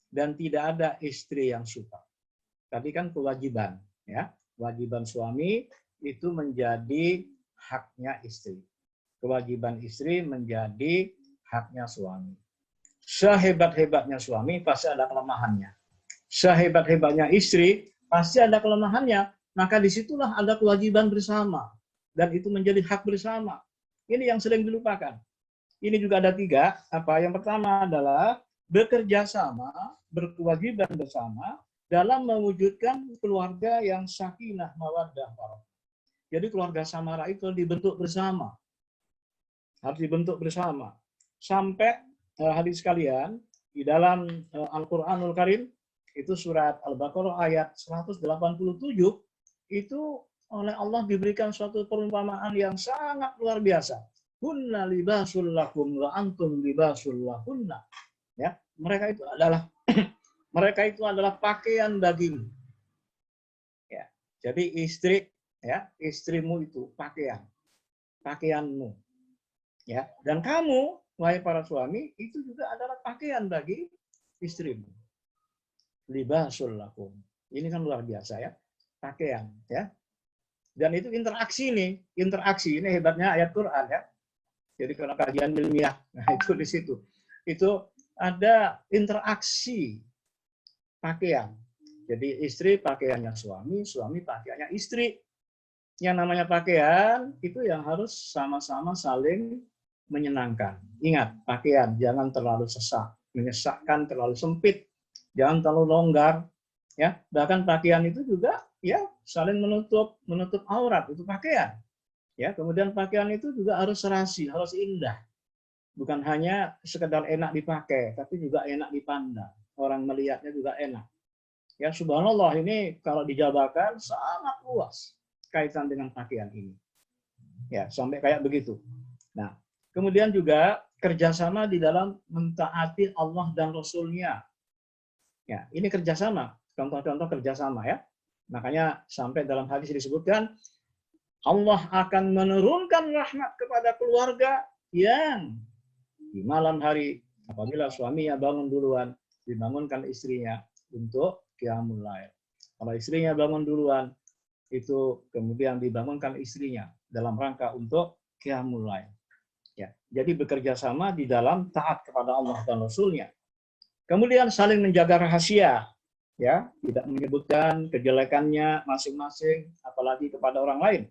dan tidak ada istri yang super. Tapi kan kewajiban, ya, kewajiban suami itu menjadi haknya istri. Kewajiban istri menjadi haknya suami. Sehebat-hebatnya suami pasti ada kelemahannya. Sehebat-hebatnya istri pasti ada kelemahannya. Maka disitulah ada kewajiban bersama. Dan itu menjadi hak bersama. Ini yang sering dilupakan. Ini juga ada 3. Apa? Yang pertama adalah bekerja sama, berkewajiban bersama dalam mewujudkan keluarga yang sakinah mawaddah warahmah. Jadi keluarga Samara itu dibentuk bersama. Harus dibentuk bersama. Sampai hadis sekalian, di dalam Al-Qur'anul Karim, itu surat Al-Baqarah ayat 187, itu oleh Allah diberikan suatu perumpamaan yang sangat luar biasa. Hunna libasul lakum wa antum libasul lahunna. Ya, mereka itu adalah pakaian bagimu. Ya, jadi istri, ya, istrimu itu pakaianmu. Ya, dan kamu, wahai para suami, itu juga adalah pakaian bagi istrimu. Libasul lakum. Ini kan luar biasa ya, pakaian ya. Dan itu interaksi ini hebatnya ayat Quran ya. Jadi kalau kajian ilmiah, nah itu di situ. Itu ada interaksi pakaian. Jadi istri pakaiannya suami, suami pakaiannya istri. Yang namanya pakaian itu yang harus sama-sama saling menyenangkan. Ingat, pakaian jangan terlalu sesak, menyesakkan, terlalu sempit, jangan terlalu longgar. Ya, bahkan pakaian itu juga ya saling menutup aurat, itu pakaian. Ya, kemudian pakaian itu juga harus serasi, harus indah. Bukan hanya sekedar enak dipakai, tapi juga enak dipandang. Orang melihatnya juga enak. Ya, subhanallah, ini kalau dijabarkan sangat luas kaitan dengan pakaian ini. Ya, sampai kayak begitu. Nah, kemudian juga kerjasama di dalam mentaati Allah dan Rasul-Nya. Ya, ini kerjasama. Contoh-contoh kerjasama ya. Makanya sampai dalam hadis disebutkan Allah akan menurunkan rahmat kepada keluarga yang di malam hari apabila suaminya bangun duluan, dibangunkan istrinya untuk qiyamul lail. Kalau istrinya bangun duluan, itu kemudian dibangunkan istrinya dalam rangka untuk qiyamul lail. Ya, jadi bekerja sama di dalam taat kepada Allah dan Rasul-Nya. Kemudian saling menjaga rahasia, ya, tidak menyebutkan kejelekannya masing-masing, apalagi kepada orang lain.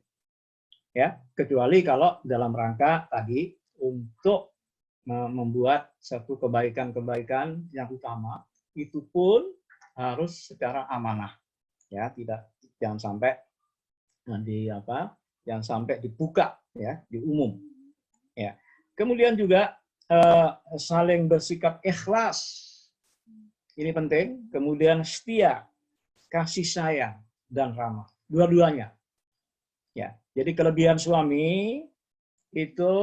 Ya, kecuali kalau dalam rangka tadi untuk membuat satu kebaikan-kebaikan yang utama, itu pun harus secara amanah. Ya, jangan sampai jangan sampai dibuka ya, di umum. Ya. Kemudian juga saling bersikap ikhlas. Ini penting. Kemudian setia, kasih sayang dan ramah. Dua-duanya. Ya. Jadi kelebihan suami itu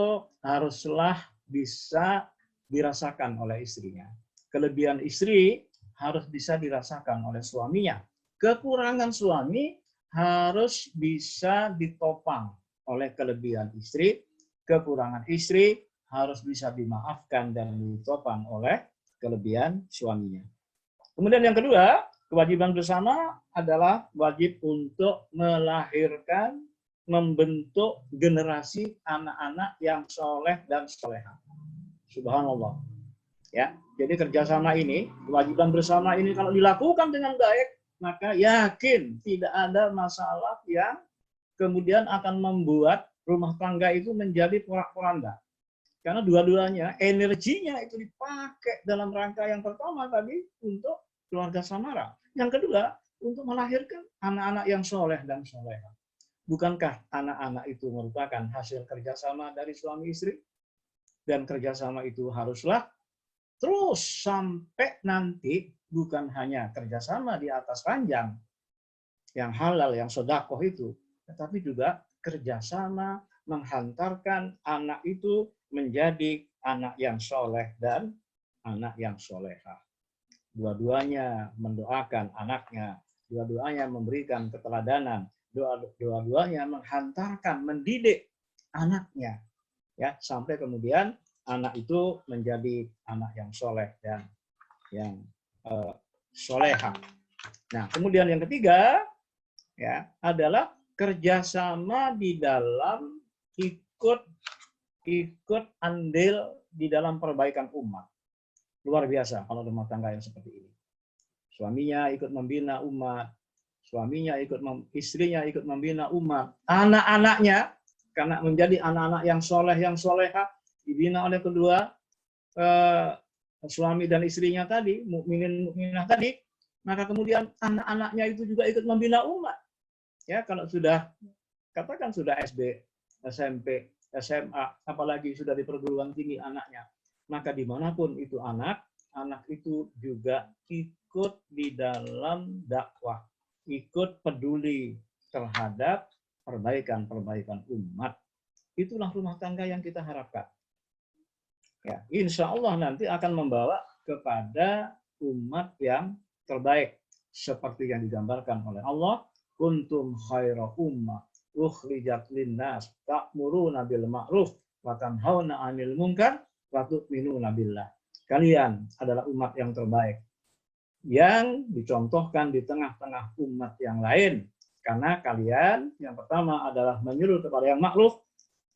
haruslah bisa dirasakan oleh istrinya. Kelebihan istri harus bisa dirasakan oleh suaminya. Kekurangan suami harus bisa ditopang oleh kelebihan istri. Kekurangan istri harus bisa dimaafkan dan ditopang oleh kelebihan suaminya. Kemudian yang kedua, kewajiban bersama adalah wajib untuk melahirkan, membentuk generasi anak-anak yang soleh dan soleha. Subhanallah. Ya, jadi kerjasama ini, kewajiban bersama ini kalau dilakukan dengan baik, maka yakin tidak ada masalah yang kemudian akan membuat rumah tangga itu menjadi porak-poranda. Karena dua-duanya energinya itu dipakai dalam rangka yang pertama tadi untuk keluarga Samara. Yang kedua, untuk melahirkan anak-anak yang soleh dan soleha. Bukankah anak-anak itu merupakan hasil kerjasama dari suami istri? Dan kerjasama itu haruslah terus sampai nanti bukan hanya kerjasama di atas ranjang yang halal, yang sedekah itu, tetapi juga kerjasama menghantarkan anak itu menjadi anak yang soleh dan anak yang soleha. Dua-duanya mendoakan anaknya, dua-duanya memberikan keteladanan, dua-duanya menghantarkan, mendidik anaknya, ya, sampai kemudian anak itu menjadi anak yang soleh dan yang soleha. Nah, kemudian yang ketiga ya adalah kerjasama di dalam ikut andil di dalam perbaikan umat. Luar biasa kalau rumah tangga yang seperti ini. Suaminya ikut membina umat, istrinya ikut membina umat, anak-anaknya karena menjadi anak-anak yang soleh, yang soleha, dibina oleh kedua suami dan istrinya tadi, mukminin mukminah tadi, maka kemudian anak-anaknya itu juga ikut membina umat. Ya, kalau sudah katakan sudah SD, SMP, SMA, apalagi sudah di perguruan tinggi anaknya, maka dimanapun itu anak itu juga ikut di dalam dakwah, ikut peduli terhadap perbaikan umat. Itulah rumah tangga yang kita harapkan. Ya, insya Allah nanti akan membawa kepada umat yang terbaik seperti yang digambarkan oleh Allah, kuntum khaira ummah ukhrijat linnas ta'muruna bil ma'ruf wa tanhauna 'anil munkar wa tu'minuna billah. Kalian adalah umat yang terbaik yang dicontohkan di tengah-tengah umat yang lain, karena kalian yang pertama adalah menyuruh kepada yang ma'ruf,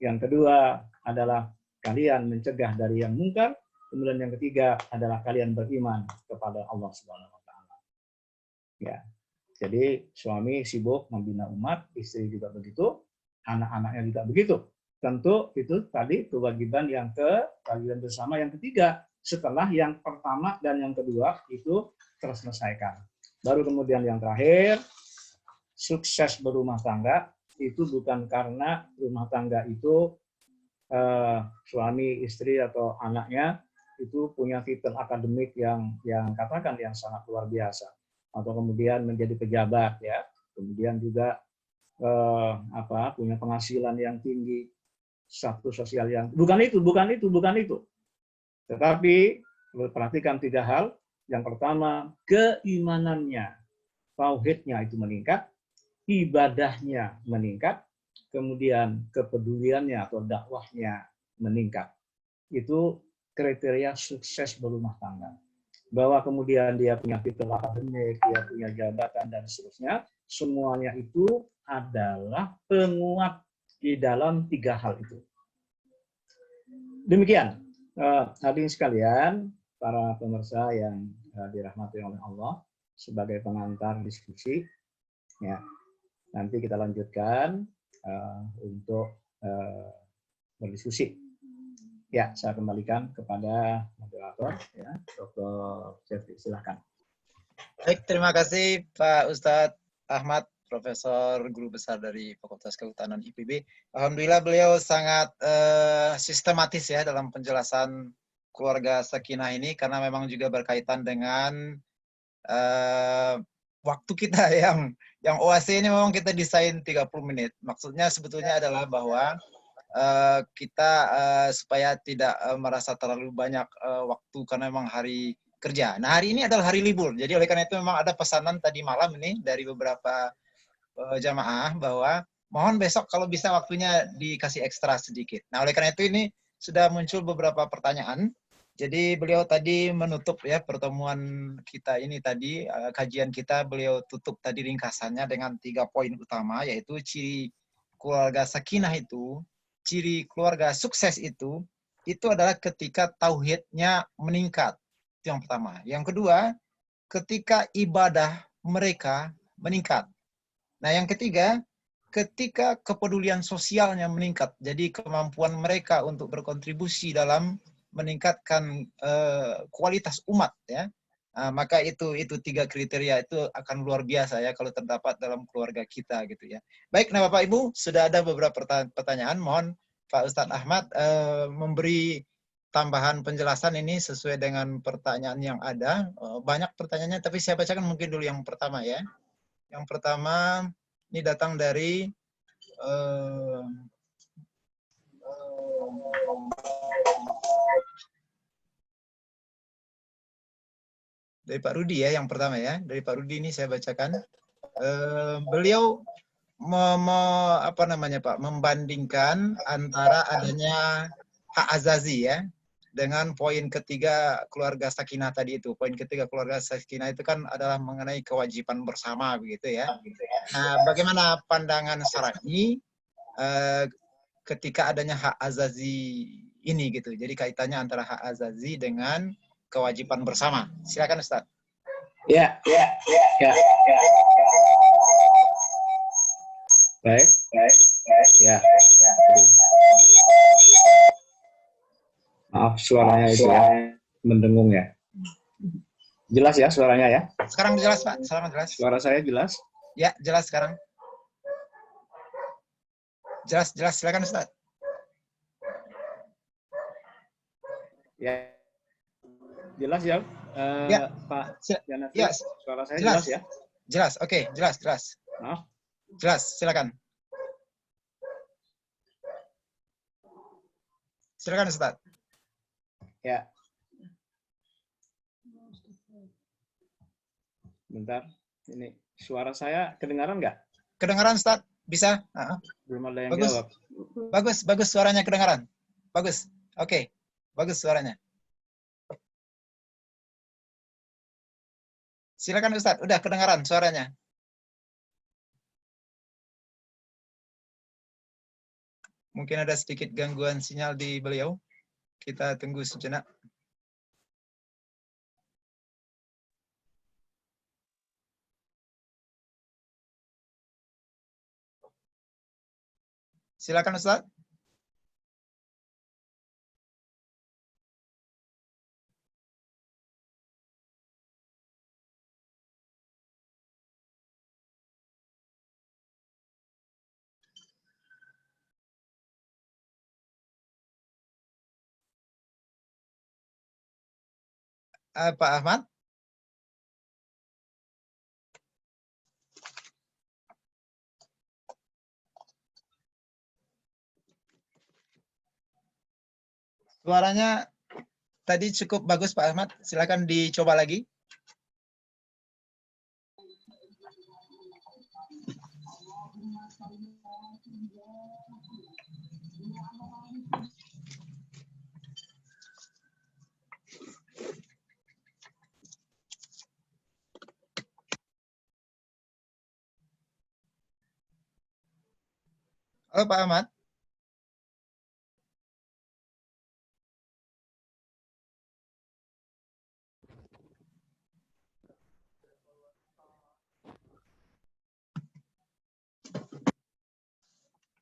yang kedua adalah kalian mencegah dari yang mungkar, kemudian yang ketiga adalah kalian beriman kepada Allah Subhanahu wa taala. Ya. Jadi suami sibuk membina umat, istri juga begitu, anak-anaknya juga begitu. Tentu itu tadi kewajiban kewajiban bersama yang ketiga, setelah yang pertama dan yang kedua itu terselesaikan. Baru kemudian yang terakhir, sukses berumah tangga itu bukan karena rumah tangga itu suami, istri atau anaknya itu punya titel akademik yang katakan yang sangat luar biasa, atau kemudian menjadi pejabat, ya, kemudian juga punya penghasilan yang tinggi, status sosial yang bukan itu. Tetapi perhatikan 3 hal. Yang pertama, keimanannya, tauhidnya itu meningkat, ibadahnya meningkat, kemudian kepeduliannya atau dakwahnya meningkat. Itu kriteria sukses berumah tangga. Bahwa kemudian dia punya titel akademik, dia punya jabatan dan seterusnya, semuanya itu adalah penguat di dalam 3 hal itu. Demikian, hadirin sekalian, para pemirsa yang dirahmati oleh Allah, sebagai pengantar diskusi, ya, nanti kita lanjutkan untuk berdiskusi. Ya, saya kembalikan kepada moderator, ya, Dr. Jeffrey, silakan. Baik, terima kasih Pak Ustadz Ahmad, Profesor Guru Besar dari Fakultas Kehutanan IPB. Alhamdulillah beliau sangat sistematis ya dalam penjelasan keluarga sakinah ini, karena memang juga berkaitan dengan waktu kita yang OAC ini memang kita desain 30 menit. Maksudnya sebetulnya adalah bahwa kita supaya tidak merasa terlalu banyak waktu karena memang hari kerja. Nah, hari ini adalah hari libur. Jadi oleh karena itu memang ada pesanan tadi malam ini dari beberapa jamaah bahwa mohon besok kalau bisa waktunya dikasih ekstra sedikit. Nah, oleh karena itu ini sudah muncul beberapa pertanyaan. Jadi beliau tadi menutup ya pertemuan kita ini tadi, kajian kita beliau tutup tadi ringkasannya dengan 3 poin utama, yaitu ciri keluarga sakinah itu, ciri keluarga sukses itu adalah ketika tauhidnya meningkat. Itu yang pertama. Yang kedua, ketika ibadah mereka meningkat. Nah, yang ketiga, ketika kepedulian sosialnya meningkat. Jadi kemampuan mereka untuk berkontribusi dalam meningkatkan kualitas umat, ya. Maka itu 3 kriteria itu akan luar biasa ya kalau terdapat dalam keluarga kita gitu ya. Baik, nah Bapak Ibu, sudah ada beberapa pertanyaan. Mohon Pak Ustadz Ahmad memberi tambahan penjelasan ini sesuai dengan pertanyaan yang ada. Banyak pertanyaannya, tapi saya bacakan mungkin dulu yang pertama ya. Yang pertama ini datang dari Pak Rudi ya, yang pertama ya. Dari Pak Rudi ini saya bacakan. Beliau membandingkan antara adanya hak azazi ya dengan poin ketiga keluarga sakinah tadi itu. Poin ketiga keluarga sakinah itu kan adalah mengenai kewajiban bersama begitu ya. Nah, bagaimana pandangan syar'i ketika adanya hak azazi ini gitu. Jadi kaitannya antara hak azazi dengan kewajiban bersama. Silakan Ustaz. Ya. Baik. Ya. Maaf suaranya itu ya. mendengung ya. Jelas ya suaranya ya? Sekarang jelas Pak, sangat jelas. Suara saya jelas? Ya, jelas sekarang. Jelas, jelas. Silakan Ustaz. Ya. Jelas ya, Ya. Pak Janafi? Ya, Suara saya jelas. jelas ya? Jelas, oke, jelas, jelas. Maaf. Jelas, silakan. Silakan Ustaz. Ya. Bentar, ini suara saya kedengaran nggak? Kedengaran Ustaz? Bisa? Belum ada yang Bagus. jawab. Bagus, bagus suaranya kedengaran. Bagus. Oke. Bagus suaranya. Silakan Ustaz, udah kedengaran suaranya. Mungkin ada sedikit gangguan sinyal di beliau. Kita tunggu sejenak. Silakan Ustaz. Pak Ahmad. Suaranya tadi cukup bagus Pak Ahmad. Silakan dicoba lagi. Halo Pak Ahmad.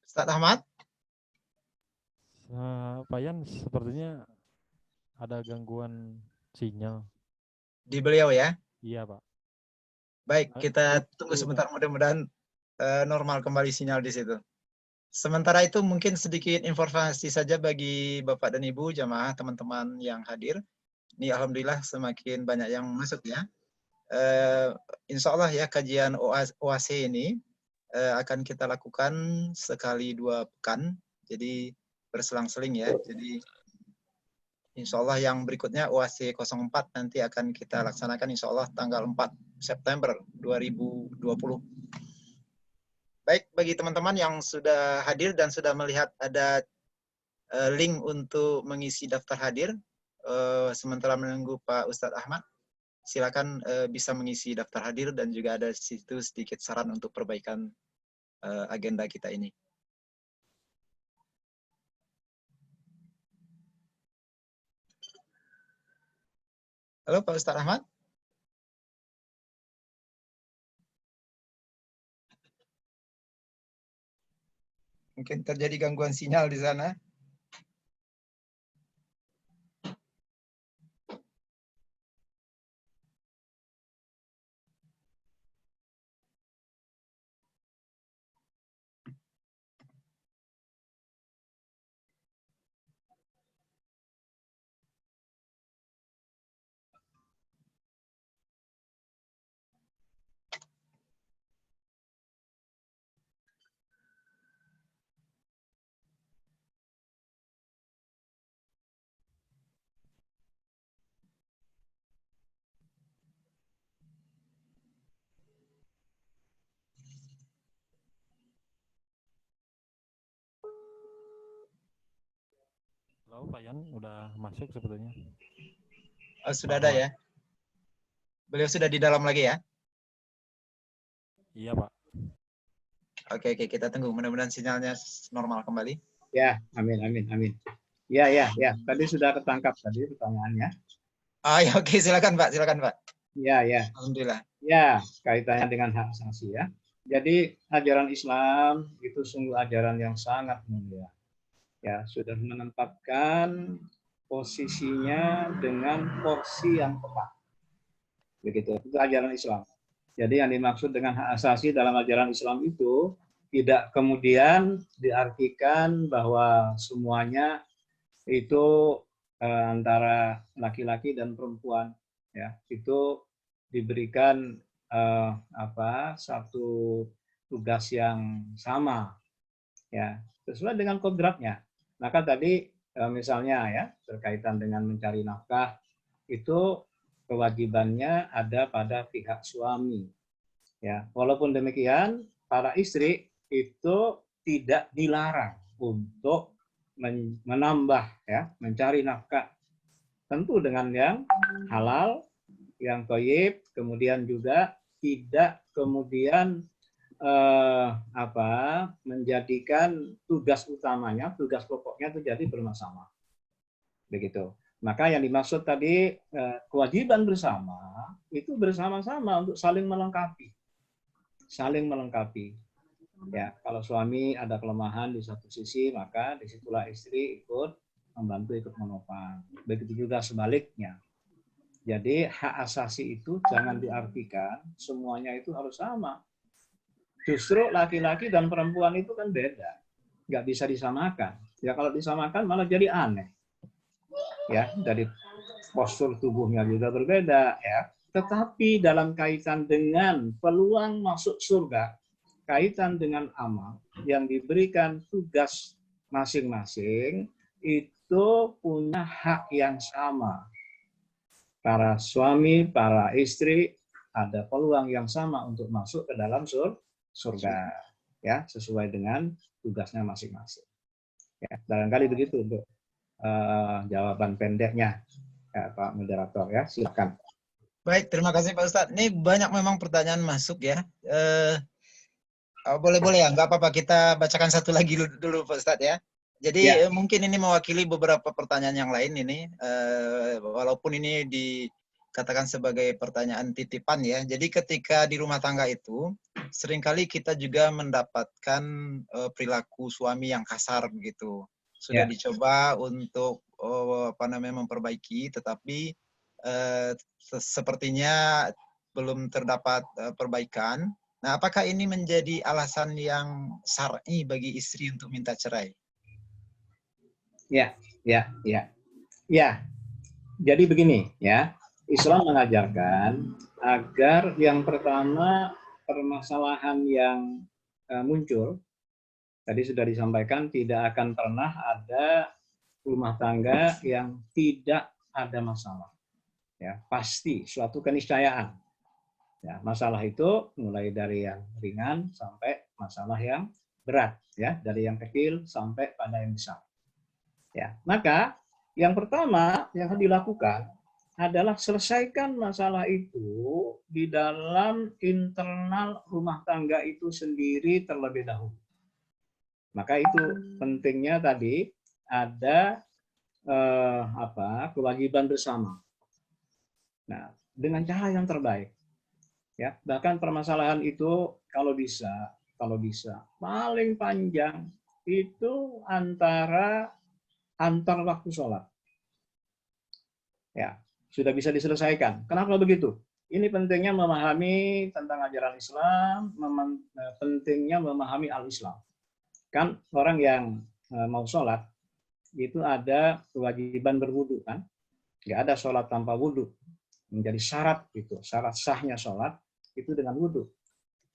Ustaz Ahmad. Pak Yan, sepertinya ada gangguan sinyal. Di beliau ya? Iya, Pak. Baik, kita tunggu sebentar. Mudah-mudahan normal kembali sinyal di situ. Sementara itu mungkin sedikit informasi saja bagi Bapak dan Ibu, jamaah, teman-teman yang hadir. Ini Alhamdulillah semakin banyak yang masuk ya. Insya Allah ya kajian OAC ini akan kita lakukan sekali 2 pekan. Jadi berselang-seling ya. Jadi insya Allah yang berikutnya OAC 04 nanti akan kita laksanakan insya Allah tanggal 4 September 2020. Baik, bagi teman-teman yang sudah hadir dan sudah melihat ada link untuk mengisi daftar hadir, sementara menunggu Pak Ustadz Ahmad, silakan bisa mengisi daftar hadir dan juga ada situ sedikit saran untuk perbaikan agenda kita ini. Halo Pak Ustadz Ahmad. Mungkin terjadi gangguan sinyal di sana. Halo, Pak Yan, udah masuk sebetulnya. Oh, sudah ada ya? Beliau sudah di dalam lagi ya? Iya, Pak. Oke, kita tunggu. Mudah-mudahan sinyalnya normal kembali. Ya, amin, amin, amin. Ya. Tadi sudah ketangkap tadi pertanyaannya. Ya, oke, silakan Pak, silakan Pak. Ya. Alhamdulillah. Ya, kaitannya dengan hak asasi ya. Jadi ajaran Islam itu sungguh ajaran yang sangat mulia. Ya, sudah menempatkan posisinya dengan porsi yang tepat. Begitu, itu ajaran Islam. Jadi yang dimaksud dengan hak asasi dalam ajaran Islam itu tidak kemudian diartikan bahwa semuanya itu antara laki-laki dan perempuan, ya, itu diberikan satu tugas yang sama, ya, sesuai dengan kodratnya. Maka tadi misalnya ya berkaitan dengan mencari nafkah itu kewajibannya ada pada pihak suami, ya. Walaupun demikian para istri itu tidak dilarang untuk menambah, ya, mencari nafkah, tentu dengan yang halal, yang thayyib, kemudian juga tidak kemudian menjadikan tugas utamanya, tugas pokoknya itu jadi bersama. Begitu. Maka yang dimaksud tadi kewajiban bersama itu bersama-sama untuk saling melengkapi. Saling melengkapi. Ya, kalau suami ada kelemahan di satu sisi, maka disitulah istri ikut membantu, ikut menopang. Begitu juga sebaliknya. Jadi hak asasi itu jangan diartikan semuanya itu harus sama. Justru laki-laki dan perempuan itu kan beda, nggak bisa disamakan. Ya kalau disamakan malah jadi aneh. Ya, dari postur tubuhnya juga berbeda, ya. Tetapi dalam kaitan dengan peluang masuk surga, kaitan dengan amal yang diberikan tugas masing-masing itu punya hak yang sama. Para suami, para istri ada peluang yang sama untuk masuk ke dalam surga, ya, sesuai dengan tugasnya masing-masing. Ya, barangkali begitu untuk jawaban pendeknya, ya, Pak Moderator, ya, silakan. Baik, terima kasih Pak Ustadz. Ini banyak memang pertanyaan masuk ya. Boleh ya, nggak apa-apa kita bacakan satu lagi dulu Pak Ustadz ya. Jadi Ya. Mungkin ini mewakili beberapa pertanyaan yang lain ini, walaupun ini dikatakan sebagai pertanyaan titipan ya. Jadi ketika di rumah tangga itu, seringkali kita juga mendapatkan perilaku suami yang kasar begitu. Sudah dicoba untuk memperbaiki, tetapi sepertinya belum terdapat perbaikan. Nah, apakah ini menjadi alasan yang syar'i bagi istri untuk minta cerai? Ya. Jadi begini, ya. Islam mengajarkan agar yang pertama permasalahan yang muncul tadi sudah disampaikan, tidak akan pernah ada rumah tangga yang tidak ada masalah. Ya, pasti suatu keniscayaan. Ya, masalah itu mulai dari yang ringan sampai masalah yang berat, ya, dari yang kecil sampai pada yang besar. Ya, maka yang pertama yang harus dilakukan adalah selesaikan masalah itu di dalam internal rumah tangga itu sendiri terlebih dahulu. Maka itu pentingnya tadi ada kewajiban bersama. Nah, dengan cara yang terbaik, ya. Bahkan permasalahan itu kalau bisa paling panjang itu antar waktu sholat. Ya, sudah bisa diselesaikan. Kenapa begitu? Ini pentingnya memahami tentang ajaran Islam, pentingnya memahami al-Islam. Kan orang yang mau sholat itu ada kewajiban berwudu, kan? Nggak ada sholat tanpa wudu. Menjadi syarat itu, syarat sahnya sholat itu dengan wudu.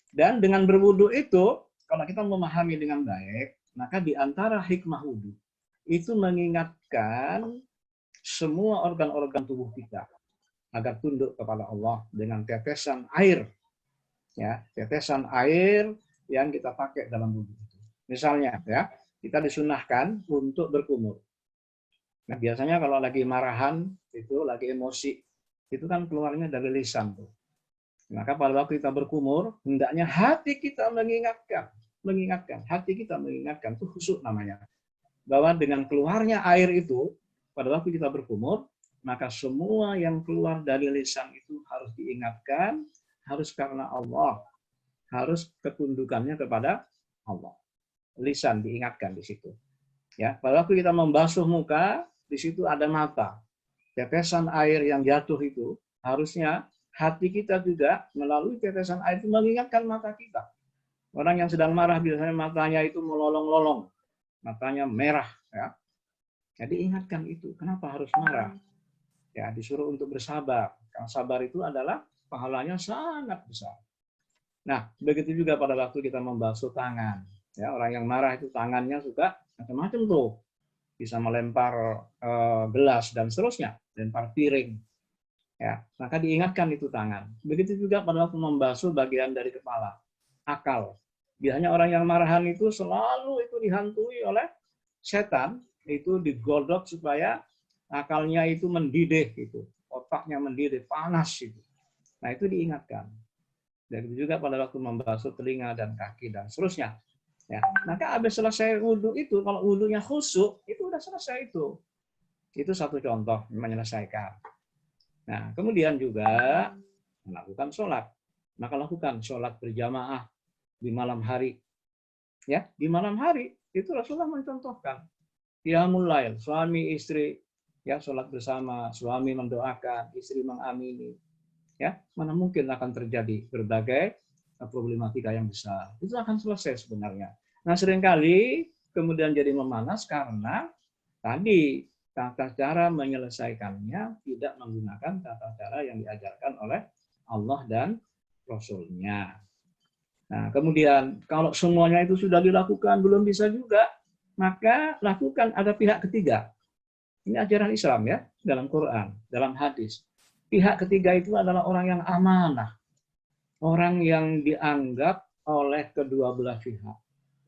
Dan dengan berwudu itu, kalau kita memahami dengan baik, maka di antara hikmah wudu itu mengingatkan semua organ-organ tubuh kita agar tunduk kepada Allah dengan tetesan air, ya, tetesan air yang kita pakai dalam wudu. Misalnya, ya, kita disunahkan untuk berkumur. Nah, biasanya kalau lagi marahan, itu lagi emosi, itu kan keluarnya dari lisan tuh. Maka pada waktu kita berkumur, hendaknya hati kita mengingatkan, hati kita mengingatkan, itu khusyuk namanya. Bahwa dengan keluarnya air itu, pada waktu kita berkumur, maka semua yang keluar dari lisan itu harus diingatkan, harus karena Allah, harus ketundukannya kepada Allah. Lisan diingatkan di situ. Ya, pada waktu kita membasuh muka, di situ ada mata. Tetesan air yang jatuh itu harusnya hati kita juga melalui tetesan air itu mengingatkan mata kita. Orang yang sedang marah biasanya matanya itu melolong-lolong, matanya merah. Ya. Jadi ingatkan itu, kenapa harus marah? Ya, disuruh untuk bersabar. Karena sabar itu adalah pahalanya sangat besar. Nah, begitu juga pada waktu kita membasuh tangan. Ya, orang yang marah itu tangannya suka macam-macam tuh. Bisa melempar gelas dan seterusnya, lempar piring. Ya, maka diingatkan itu tangan. Begitu juga pada waktu membasuh bagian dari kepala, akal. Biasanya orang yang marahan itu selalu itu dihantui oleh setan, itu digodok supaya akalnya itu mendidih, gitu. Otaknya mendidih, panas itu. Nah, itu diingatkan. Dan itu juga pada waktu membasuh telinga dan kaki dan seterusnya. Ya, maka habis selesai wudhu itu, kalau wudhunya khusyuk, itu udah selesai itu. Itu satu contoh menyelesaikan. Nah, kemudian juga melakukan sholat. Maka lakukan sholat berjamaah di malam hari. Ya, di malam hari itu Rasulullah mencontohkan. Qiyamul lail, suami istri ya sholat bersama, suami mendoakan, istri mengamini. Ya, mana mungkin akan terjadi berbagai problematika yang besar. Itu akan selesai sebenarnya. Nah, seringkali kemudian jadi memanas karena tadi tata cara menyelesaikannya tidak menggunakan tata cara yang diajarkan oleh Allah dan Rasul-Nya. Nah, kemudian kalau semuanya itu sudah dilakukan belum bisa juga, maka lakukan ada pihak ketiga. Ini ajaran Islam ya, dalam Quran, dalam hadis. Pihak ketiga itu adalah orang yang amanah. Orang yang dianggap oleh kedua belah pihak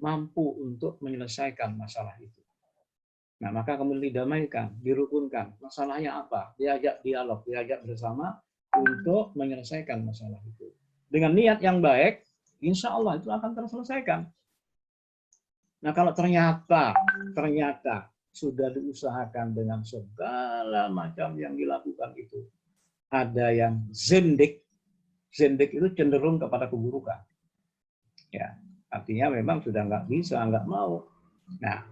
mampu untuk menyelesaikan masalah itu. Nah, maka kemudian didamaikan, dirukunkan. Masalahnya apa? Diajak dialog, diajak bersama untuk menyelesaikan masalah itu. Dengan niat yang baik, insya Allah itu akan terselesaikan. Nah, kalau ternyata sudah diusahakan dengan segala macam yang dilakukan itu, ada yang zindik itu cenderung kepada keburukan. Ya, artinya memang sudah nggak bisa, nggak mau. Nah,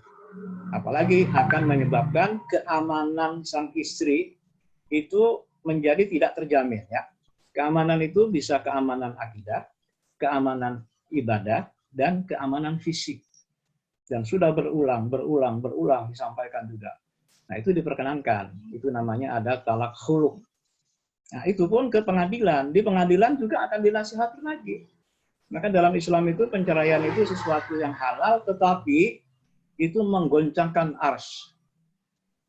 apalagi akan menyebabkan keamanan sang istri itu menjadi tidak terjamin. Ya, keamanan itu bisa keamanan akidah, keamanan ibadah, dan keamanan fisik. Dan sudah berulang disampaikan juga. Nah, itu diperkenankan. Itu namanya ada talak khuluk. Nah, itu pun ke pengadilan. Di pengadilan juga akan dinasihati lagi. Maka dalam Islam itu penceraian itu sesuatu yang halal, tetapi itu menggoncangkan ars.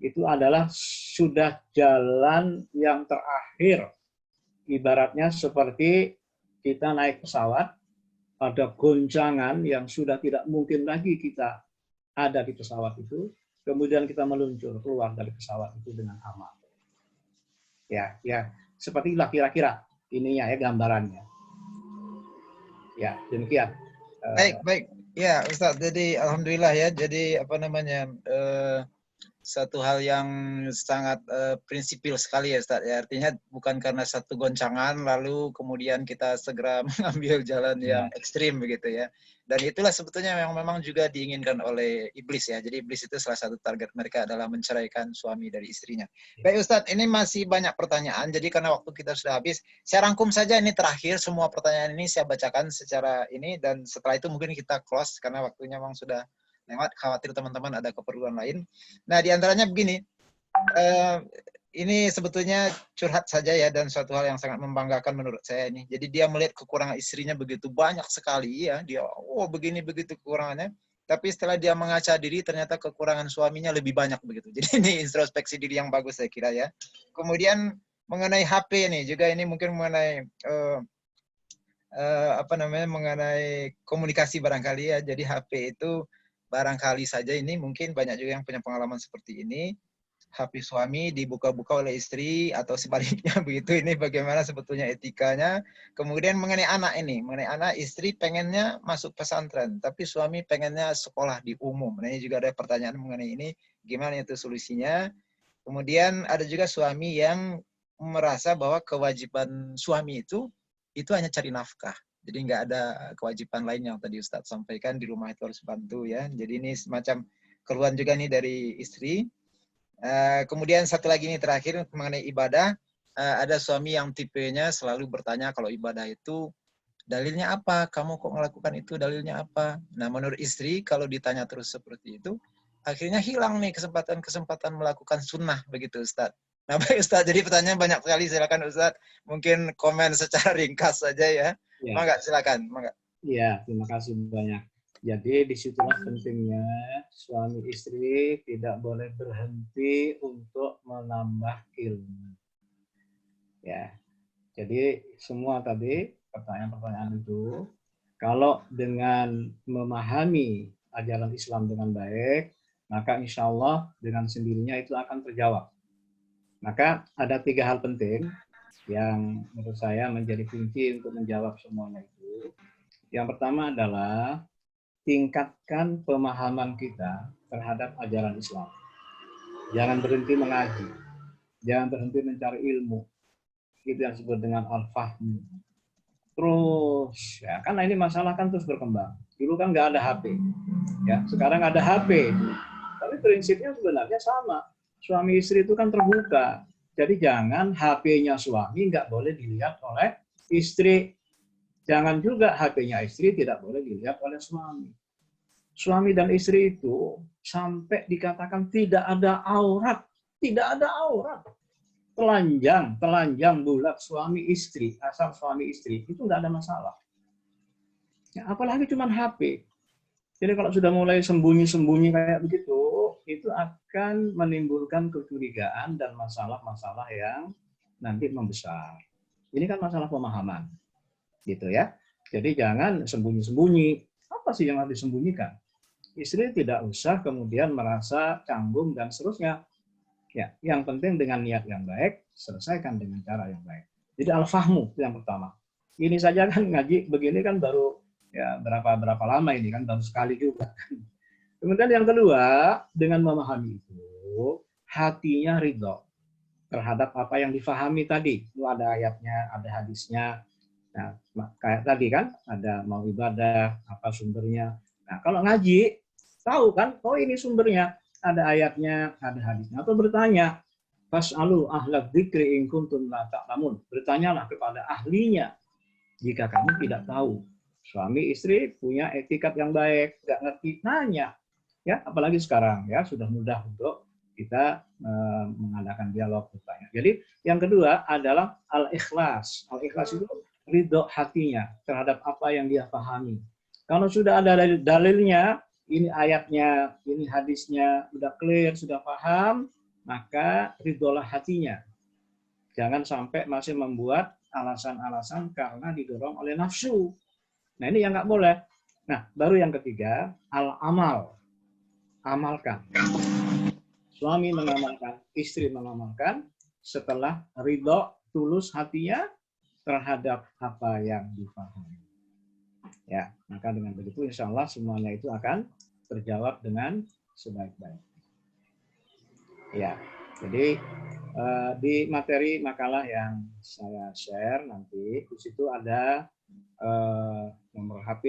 Itu adalah sudah jalan yang terakhir. Ibaratnya seperti kita naik pesawat, ada goncangan yang sudah tidak mungkin lagi kita ada di pesawat itu, kemudian kita meluncur keluar dari pesawat itu dengan aman. Ya, seperti itulah kira-kira ininya ya gambarannya. Ya, demikian. Baik. Ya, Ustaz. Jadi alhamdulillah ya. Jadi satu hal yang sangat prinsipil sekali ya, Ustaz. Ya, artinya bukan karena satu goncangan lalu kemudian kita segera mengambil jalan yang ekstrim begitu ya. Dan itulah sebetulnya yang memang juga diinginkan oleh iblis ya. Jadi iblis itu salah satu target mereka adalah menceraikan suami dari istrinya. Baik Ustadz, ini masih banyak pertanyaan. Jadi karena waktu kita sudah habis, saya rangkum saja ini terakhir. Semua pertanyaan ini saya bacakan secara ini. Dan setelah itu mungkin kita close karena waktunya memang sudah lewat. Khawatir teman-teman ada keperluan lain. Nah diantaranya begini. Ini sebetulnya curhat saja ya, dan suatu hal yang sangat membanggakan menurut saya ini. Jadi dia melihat kekurangan istrinya begitu banyak sekali ya. Dia begini begitu kekurangannya. Tapi setelah dia mengaca diri ternyata kekurangan suaminya lebih banyak begitu. Jadi ini introspeksi diri yang bagus saya kira ya. Kemudian mengenai HP ini juga, ini mungkin mengenai mengenai komunikasi barangkali ya. Jadi HP itu barangkali saja ini mungkin banyak juga yang punya pengalaman seperti ini. HP suami dibuka-buka oleh istri atau sebaliknya begitu. Ini bagaimana sebetulnya etikanya. Kemudian mengenai anak istri pengennya masuk pesantren, tapi suami pengennya sekolah di umum. Nah, ini juga ada pertanyaan mengenai ini, gimana itu solusinya. Kemudian ada juga suami yang merasa bahwa kewajiban suami itu hanya cari nafkah. Jadi nggak ada kewajiban lain yang tadi Ustadz sampaikan, di rumah itu harus bantu ya. Jadi ini semacam keluhan juga nih dari istri. Kemudian satu lagi nih terakhir mengenai ibadah. Ada suami yang tipenya selalu bertanya kalau ibadah itu dalilnya apa? Kamu kok melakukan itu? Dalilnya apa? Nah, menurut istri kalau ditanya terus seperti itu, akhirnya hilang nih kesempatan-kesempatan melakukan sunnah begitu, Ustaz. Nah, baik Ustaz. Jadi pertanyaan banyak sekali. Silakan Ustaz. Mungkin komen secara ringkas saja ya. Ya, Mangga, silakan. Mangga. ya, terima kasih banyak. Jadi disitulah pentingnya suami istri tidak boleh berhenti untuk menambah ilmu. Ya, jadi semua tadi pertanyaan-pertanyaan itu, kalau dengan memahami ajaran Islam dengan baik, maka insya Allah dengan sendirinya itu akan terjawab. Maka ada 3 hal penting yang menurut saya menjadi kunci untuk menjawab semuanya itu. Yang pertama adalah tingkatkan pemahaman kita terhadap ajaran Islam. Jangan berhenti mengaji, jangan berhenti mencari ilmu. Itu yang disebut dengan al-fahmu. Terus, ya, karena ini masalah kan terus berkembang. Dulu kan nggak ada HP, ya. Sekarang ada HP. Tapi prinsipnya sebenarnya sama. Suami istri itu kan terbuka. Jadi jangan HP-nya suami nggak boleh dilihat oleh istri. Jangan juga HP-nya istri tidak boleh dilihat oleh suami. Suami dan istri itu sampai dikatakan tidak ada aurat. Tidak ada aurat. Telanjang bulat suami istri, asal suami istri, itu nggak ada masalah. Ya, apalagi cuma HP. Jadi kalau sudah mulai sembunyi-sembunyi kayak begitu, itu akan menimbulkan kecurigaan dan masalah-masalah yang nanti membesar. Ini kan masalah pemahaman. Gitu ya. Jadi jangan sembunyi-sembunyi. Apa sih yang harus disembunyikan? Istri tidak usah kemudian merasa canggung dan seterusnya. Ya, yang penting dengan niat yang baik, selesaikan dengan cara yang baik. Jadi al-fahmu itu yang pertama. Ini saja kan ngaji begini kan baru ya berapa lama ini kan baru sekali juga. Kemudian yang kedua, dengan memahami itu, hatinya ridho terhadap apa yang difahami tadi. Itu ada ayatnya, ada hadisnya. Nah, kayak tadi kan ada mau ibadah, apa sumbernya. Nah, kalau ngaji, tahu kan, oh ini sumbernya. Ada ayatnya, ada hadisnya. Atau bertanya, fas'alu ahlad dzikri in kuntum la ta'lamun. Bertanyalah kepada ahlinya jika kamu tidak tahu. Suami istri punya etikat yang baik, nggak ngerti, nanya. Ya, apalagi sekarang ya sudah mudah untuk kita mengadakan dialog bertanya. Jadi yang kedua adalah al-ikhlas. Al-ikhlas itu ridho hatinya terhadap apa yang dia pahami. Kalau sudah ada dalilnya, ini ayatnya, ini hadisnya, sudah clear, sudah paham, maka ridholah hatinya. Jangan sampai masih membuat alasan-alasan karena didorong oleh nafsu. Nah ini yang nggak boleh. Nah baru yang ketiga, al-amal. Amalkan. Suami mengamalkan, istri mengamalkan, setelah ridho, tulus hatinya terhadap apa yang difahami. Ya, maka dengan begitu insya Allah semuanya itu akan terjawab dengan sebaik-baiknya. Ya, jadi di materi makalah yang saya share nanti di situ ada nomor HP,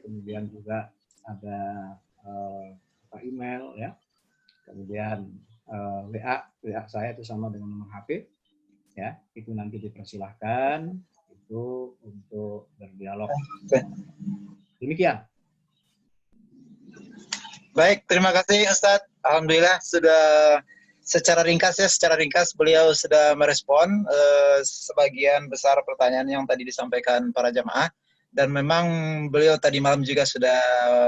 kemudian juga ada email ya, kemudian WA saya itu sama dengan nomor HP ya, itu nanti dipersilahkan itu untuk berdialog. Demikian. Baik, terima kasih Ustadz. Alhamdulillah sudah secara ringkas beliau sudah merespon sebagian besar pertanyaan yang tadi disampaikan para jamaah. Dan memang beliau tadi malam juga sudah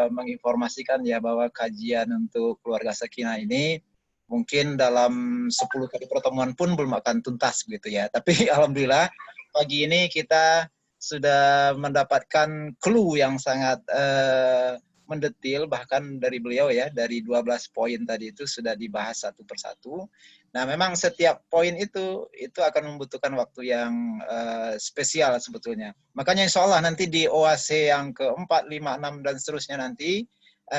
menginformasikan ya bahwa kajian untuk keluarga sakinah ini mungkin dalam 10 kali pertemuan pun belum akan tuntas begitu ya. Tapi alhamdulillah pagi ini kita sudah mendapatkan clue yang sangat mendetil bahkan dari beliau ya, dari 12 poin tadi itu sudah dibahas satu persatu. Nah, memang setiap poin itu akan membutuhkan waktu yang spesial sebetulnya. Makanya insya Allah nanti di OAC yang ke-4, 5, 6 dan seterusnya nanti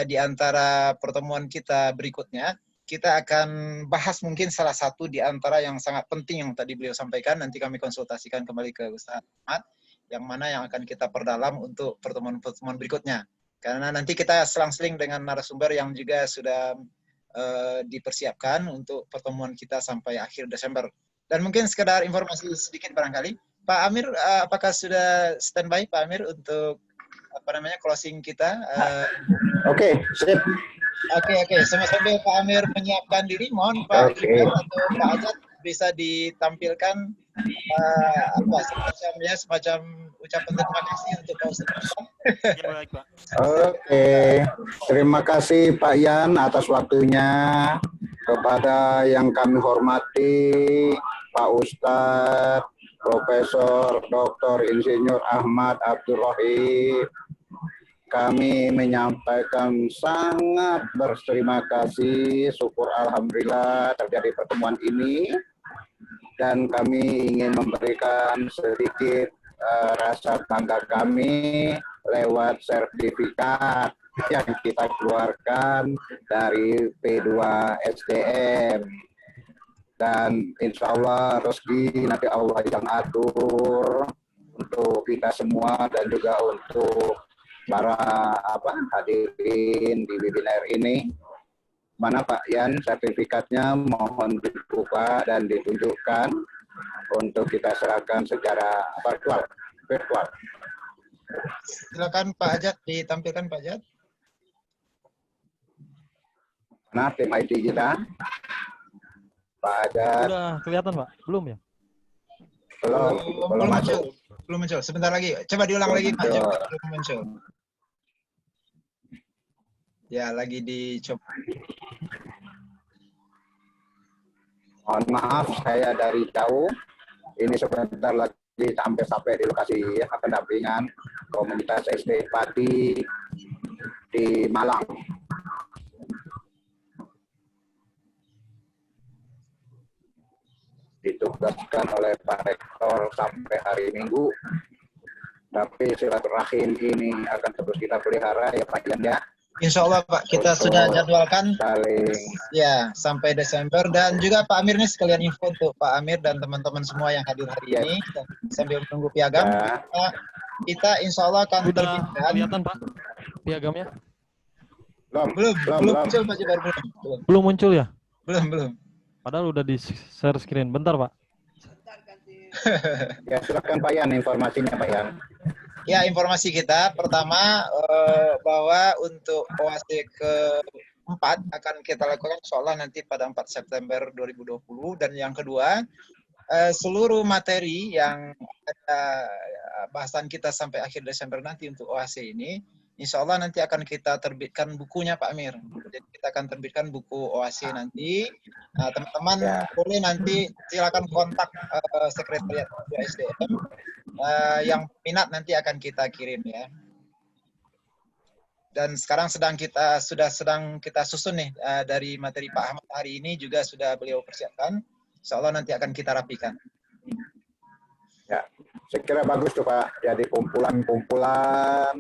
di antara pertemuan kita berikutnya kita akan bahas mungkin salah satu di antara yang sangat penting yang tadi beliau sampaikan. Nanti kami konsultasikan kembali ke Ustaz Ahmad yang mana yang akan kita perdalam untuk pertemuan-pertemuan berikutnya. Karena nanti kita selang-seling dengan narasumber yang juga sudah dipersiapkan untuk pertemuan kita sampai akhir Desember. Dan mungkin sekedar informasi sedikit barangkali, Pak Amir, apakah sudah standby Pak Amir untuk closing kita? Oke, sip. Oke. Sambil Pak Amir menyiapkan diri, mohon Pak Iqbal atau Pak Ajat bisa ditampilkan semacam ucapan terima kasih untuk Pak Ustaz. Ya, baik, Pak. Oke, terima kasih Pak Yan atas waktunya. Kepada yang kami hormati Pak Ustadz, Profesor Dr. Insinyur Ahmad Abdul Rohim, kami menyampaikan sangat berterima kasih, syukur alhamdulillah terjadi pertemuan ini, dan kami ingin memberikan sedikit rasa bangga kami lewat sertifikat yang kita keluarkan dari P2 SDM. Dan insya Allah rezeki nanti Allah yang atur untuk kita semua dan juga untuk para hadirin di webinar ini. Mana Pak Yan sertifikatnya, mohon dibuka dan ditunjukkan untuk kita serahkan secara virtual. Silakan Pak Ajat, ditampilkan Pak Ajat. Nah, tim IT kita, Pak Ajat. Udah kelihatan Pak? Belum ya? Belum masuk. Belum muncul. Sebentar lagi. Coba diulang lagi Pak. Belum muncul. Ya, lagi dicoba. Mohon maaf, saya dari jauh. Ini sebentar lagi sampai di lokasi pendampingan komunitas SD Pati di Malang. Ditugaskan oleh Pak Rektor sampai hari Minggu. Tapi silaturahim ini akan terus kita pelihara ya Pak Yan ya. Insya Allah Pak, kita sudah jadwalkan ya sampai Desember, dan juga Pak Amir ini sekalian info untuk Pak Amir dan teman-teman semua yang hadir hari ini sambil menunggu piagam. Kita insya Allah akan terbitkan. Kelihatan Pak piagamnya? Belum muncul Pak Jibar, Belum muncul ya? Belum. Padahal udah di share screen. Bentar Pak. Ya silakan Pak Yan, informasinya Pak Yan. Ya, informasi kita pertama bahwa untuk OAC keempat akan kita lakukan insya nanti pada 4 September 2020, dan yang kedua seluruh materi yang ada bahasan kita sampai akhir Desember nanti untuk OAC ini insya Allah nanti akan kita terbitkan bukunya Pak Amir. Jadi kita akan terbitkan buku OAC nanti. Teman-teman boleh nanti silakan kontak sekretariat SDM. Yang minat nanti akan kita kirim ya. Dan sekarang sedang kita susun nih dari materi Pak Ahmad hari ini juga sudah beliau persiapkan. Insya Allah nanti akan kita rapikan. Ya, saya kira bagus tuh Pak. Jadi kumpulan-kumpulan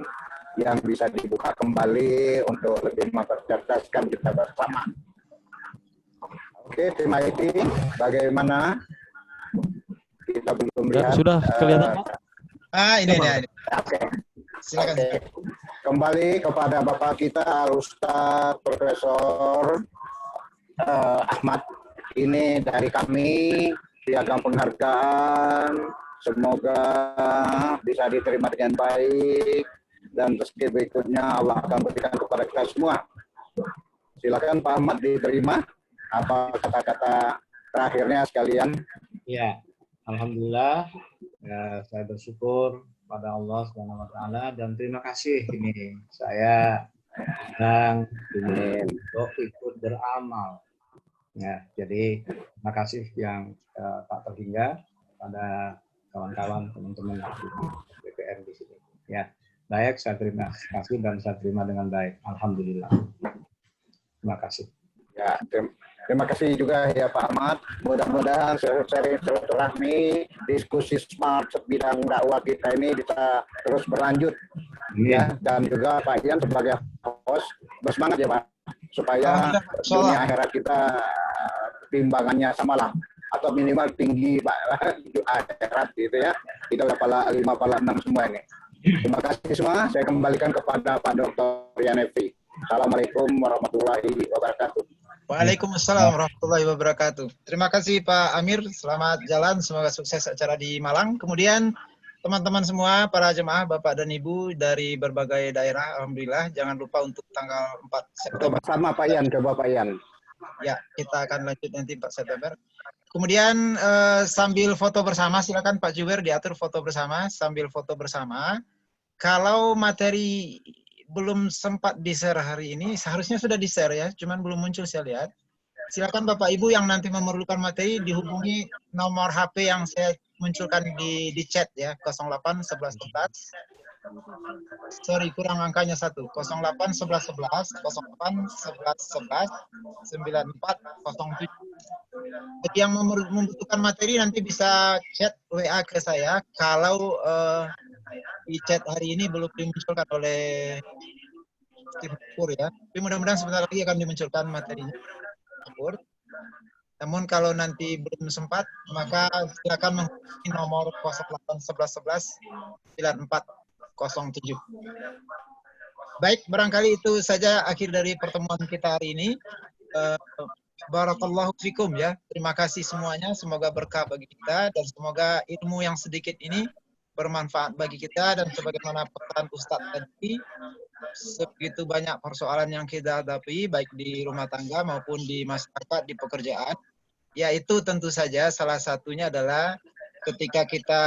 yang bisa dibuka kembali untuk lebih mempercerdaskan kita bersama. Oke, tim IT bagaimana? Kita belum lihat. Sudah kelihatan Pak? Ini. Oke. Silakan. Oke. Kembali kepada Bapak kita Ustadz Profesor Ahmad. Ini dari kami piagam penghargaan. Semoga bisa diterima dengan baik, dan rezeki berikutnya Allah akan berikan kepada kita semua. Silakan Pak Ahmad diterima. Apa kata-kata terakhirnya sekalian? Ya. Alhamdulillah, saya bersyukur pada Allah SWT dan terima kasih ini saya sedang untuk ikut beramal. Ya, jadi terima kasih yang tak terhingga pada kawan-kawan teman-teman di DPR di sini. Ya, baik, saya terima kasih dan saya terima dengan baik. Alhamdulillah. Terima kasih. Ya, terima kasih juga ya Pak Ahmad. Mudah-mudahan seri silaturahmi, diskusi smart bidang dakwah kita ini bisa terus berlanjut. Ya, dan juga Pak Ian sebagai host bersemangat ya Pak, supaya dunia akhirat kita timbangannya samalah atau minimal tinggi Pak akhirat gitu ya. Kita udah pala 5 pala 6 semua ini. Terima kasih semua. Saya kembalikan kepada Pak Dr. Yanevi. Assalamualaikum warahmatullahi wabarakatuh. Waalaikumsalam warahmatullahi wabarakatuh. Terima kasih Pak Amir, selamat jalan, semoga sukses acara di Malang. Kemudian teman-teman semua, para jemaah, Bapak dan Ibu dari berbagai daerah, Alhamdulillah, jangan lupa untuk tanggal 4 September. Sama Pak Yan, coba Pak Yan. Ya, kita akan lanjut nanti 4 September. Kemudian sambil foto bersama, silakan Pak Juber diatur foto bersama, sambil foto bersama. Kalau materi belum sempat di-share hari ini, seharusnya sudah di-share ya, cuman belum muncul saya lihat. Silakan Bapak Ibu yang nanti memerlukan materi dihubungi nomor HP yang saya munculkan di chat ya, 08 11 11. Sorry, kurang angkanya 1. 08 11 11 08 11 11 9407. Bagi yang membutuhkan materi nanti bisa chat WA ke saya. Kalau di chat hari ini belum dimunculkan oleh tim Pur ya. Tapi mudah-mudahan sebentar lagi akan dimunculkan materinya. Pur. Namun kalau nanti belum sempat, maka silakan menghubungi nomor 08 11 11 9407. Baik, barangkali itu saja akhir dari pertemuan kita hari ini. Barakallahu fikum ya. Terima kasih semuanya. Semoga berkah bagi kita dan semoga ilmu yang sedikit ini bermanfaat bagi kita, dan sebagaimana pesan Ustadz tadi, sebegitu banyak persoalan yang kita hadapi baik di rumah tangga maupun di masyarakat, di pekerjaan, yaitu tentu saja salah satunya adalah ketika kita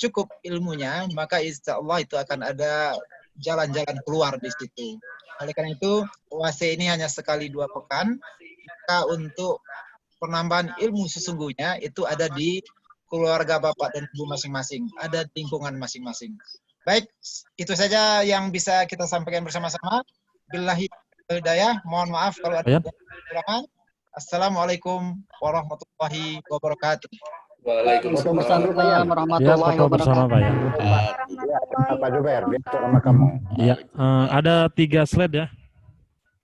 cukup ilmunya, maka insya Allah itu akan ada jalan-jalan keluar di situ. Oleh karena itu, OAC ini hanya sekali 2 pekan, maka untuk penambahan ilmu sesungguhnya itu ada di keluarga Bapak dan Ibu masing-masing, ada di lingkungan masing-masing. Baik, itu saja yang bisa kita sampaikan bersama-sama. Billahi hidayah, mohon maaf kalau ada kekurangan. Assalamualaikum warahmatullahi wabarakatuh. Waalaikumsalam warahmatullahi wabarakatuh. Pak Juber, besok sama kamu. Iya, ada 3 slide ya.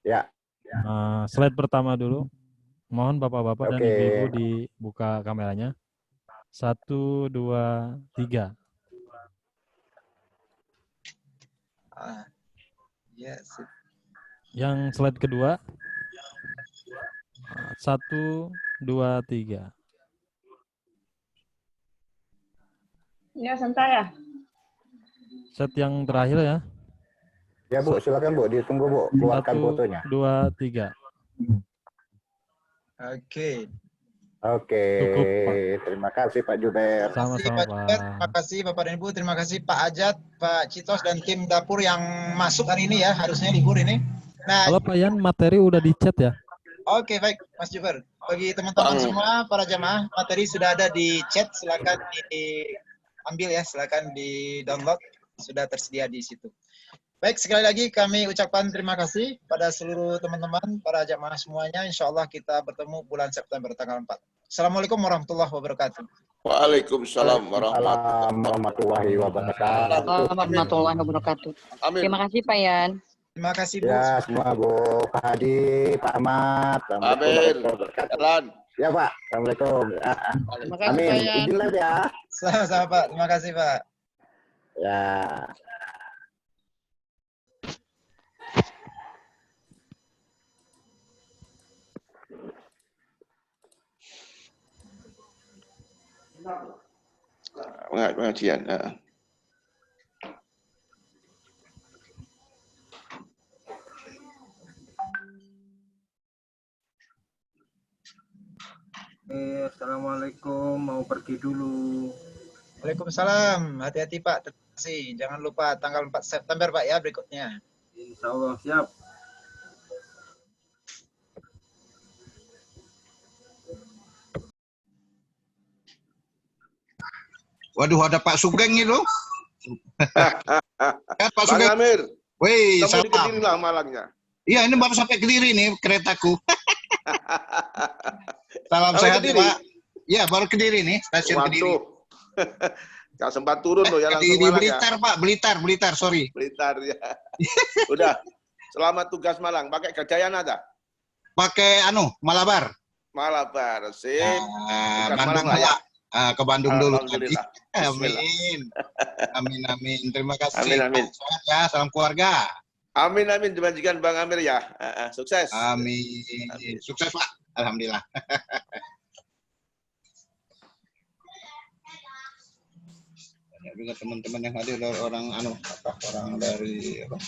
Ya. Slide pertama dulu. Mohon Bapak-bapak dan Oke. Ibu-ibu dibuka kameranya. 1, 2, 3. Yes. Yang slide kedua. 1, 2, 3. Ya, sebentar ya. Set yang terakhir ya. Ya Bu, silakan Bu, ditunggu Bu, keluarkan 1, fotonya. 2, 3. Oke. Oke, Cukup, Pak. terima kasih Pak Juber. Sama-sama, Pak. Terima kasih Bapak dan Ibu, terima kasih Pak Ajat, Pak Citos dan tim dapur yang masuk hari ini ya, harusnya libur ini. Nah, Kalau Pak Yan, materi udah di chat ya. oke baik Mas Juber. Bagi teman-teman semua, para jamaah, materi sudah ada di chat, silakan diambil ya, silakan di download, sudah tersedia di situ. Baik, sekali lagi kami ucapkan terima kasih pada seluruh teman-teman, para jamaah semuanya. Insya Allah kita bertemu bulan September tanggal 4. Assalamualaikum warahmatullahi wabarakatuh. Waalaikumsalam Warahmatullahi wabarakatuh. Warahmatullahi wabarakatuh. Amin. Terima kasih Pak Yan. Terima kasih Bu. Ya, semua Bu, Pak Hadi, Pak Ahmad. Amin. Jalan. Ya Pak, Assalamualaikum. Terima kasih Amin. Pak Yan. Izin live ya. Sama-sama Pak, terima kasih Pak. Ya. Pengajian. Assalamualaikum, mau pergi dulu. Waalaikumsalam, hati-hati Pak, terima kasih. Jangan lupa tanggal 4 September Pak ya berikutnya. Insya Allah siap. Waduh, ada Pak Sugeng itu. Pak Bang Sugeng. Amir, Wih, kamu di salam. Kediri lah Malangnya. Iya, ini baru sampai Kediri nih keretaku. Salam Sampai sehat Kediri? Pak. Iya, baru Kediri nih, stasiun Kediri. Waduh. Gak sempat turun loh ya langsung Di Malang ya. Blitar, Pak. Blitar, sorry. Blitar ya. Udah. Selamat tugas Malang. Pakai Gajayana ada? Pakai Malabar. Malabar. Sip. Nah, Bukan Bandung Malang lah ya. Pak. Ke Bandung dulu. Alhamdulillah. Bismillah. Amin. Amin. Terima kasih. Amin. Sehat ya, salam keluarga. Amin amin dimajikan Bang Amir ya. Sukses. Amin. Sukses Pak. Alhamdulillah. Banyak juga teman-teman yang hadir dari orang orang dari apa?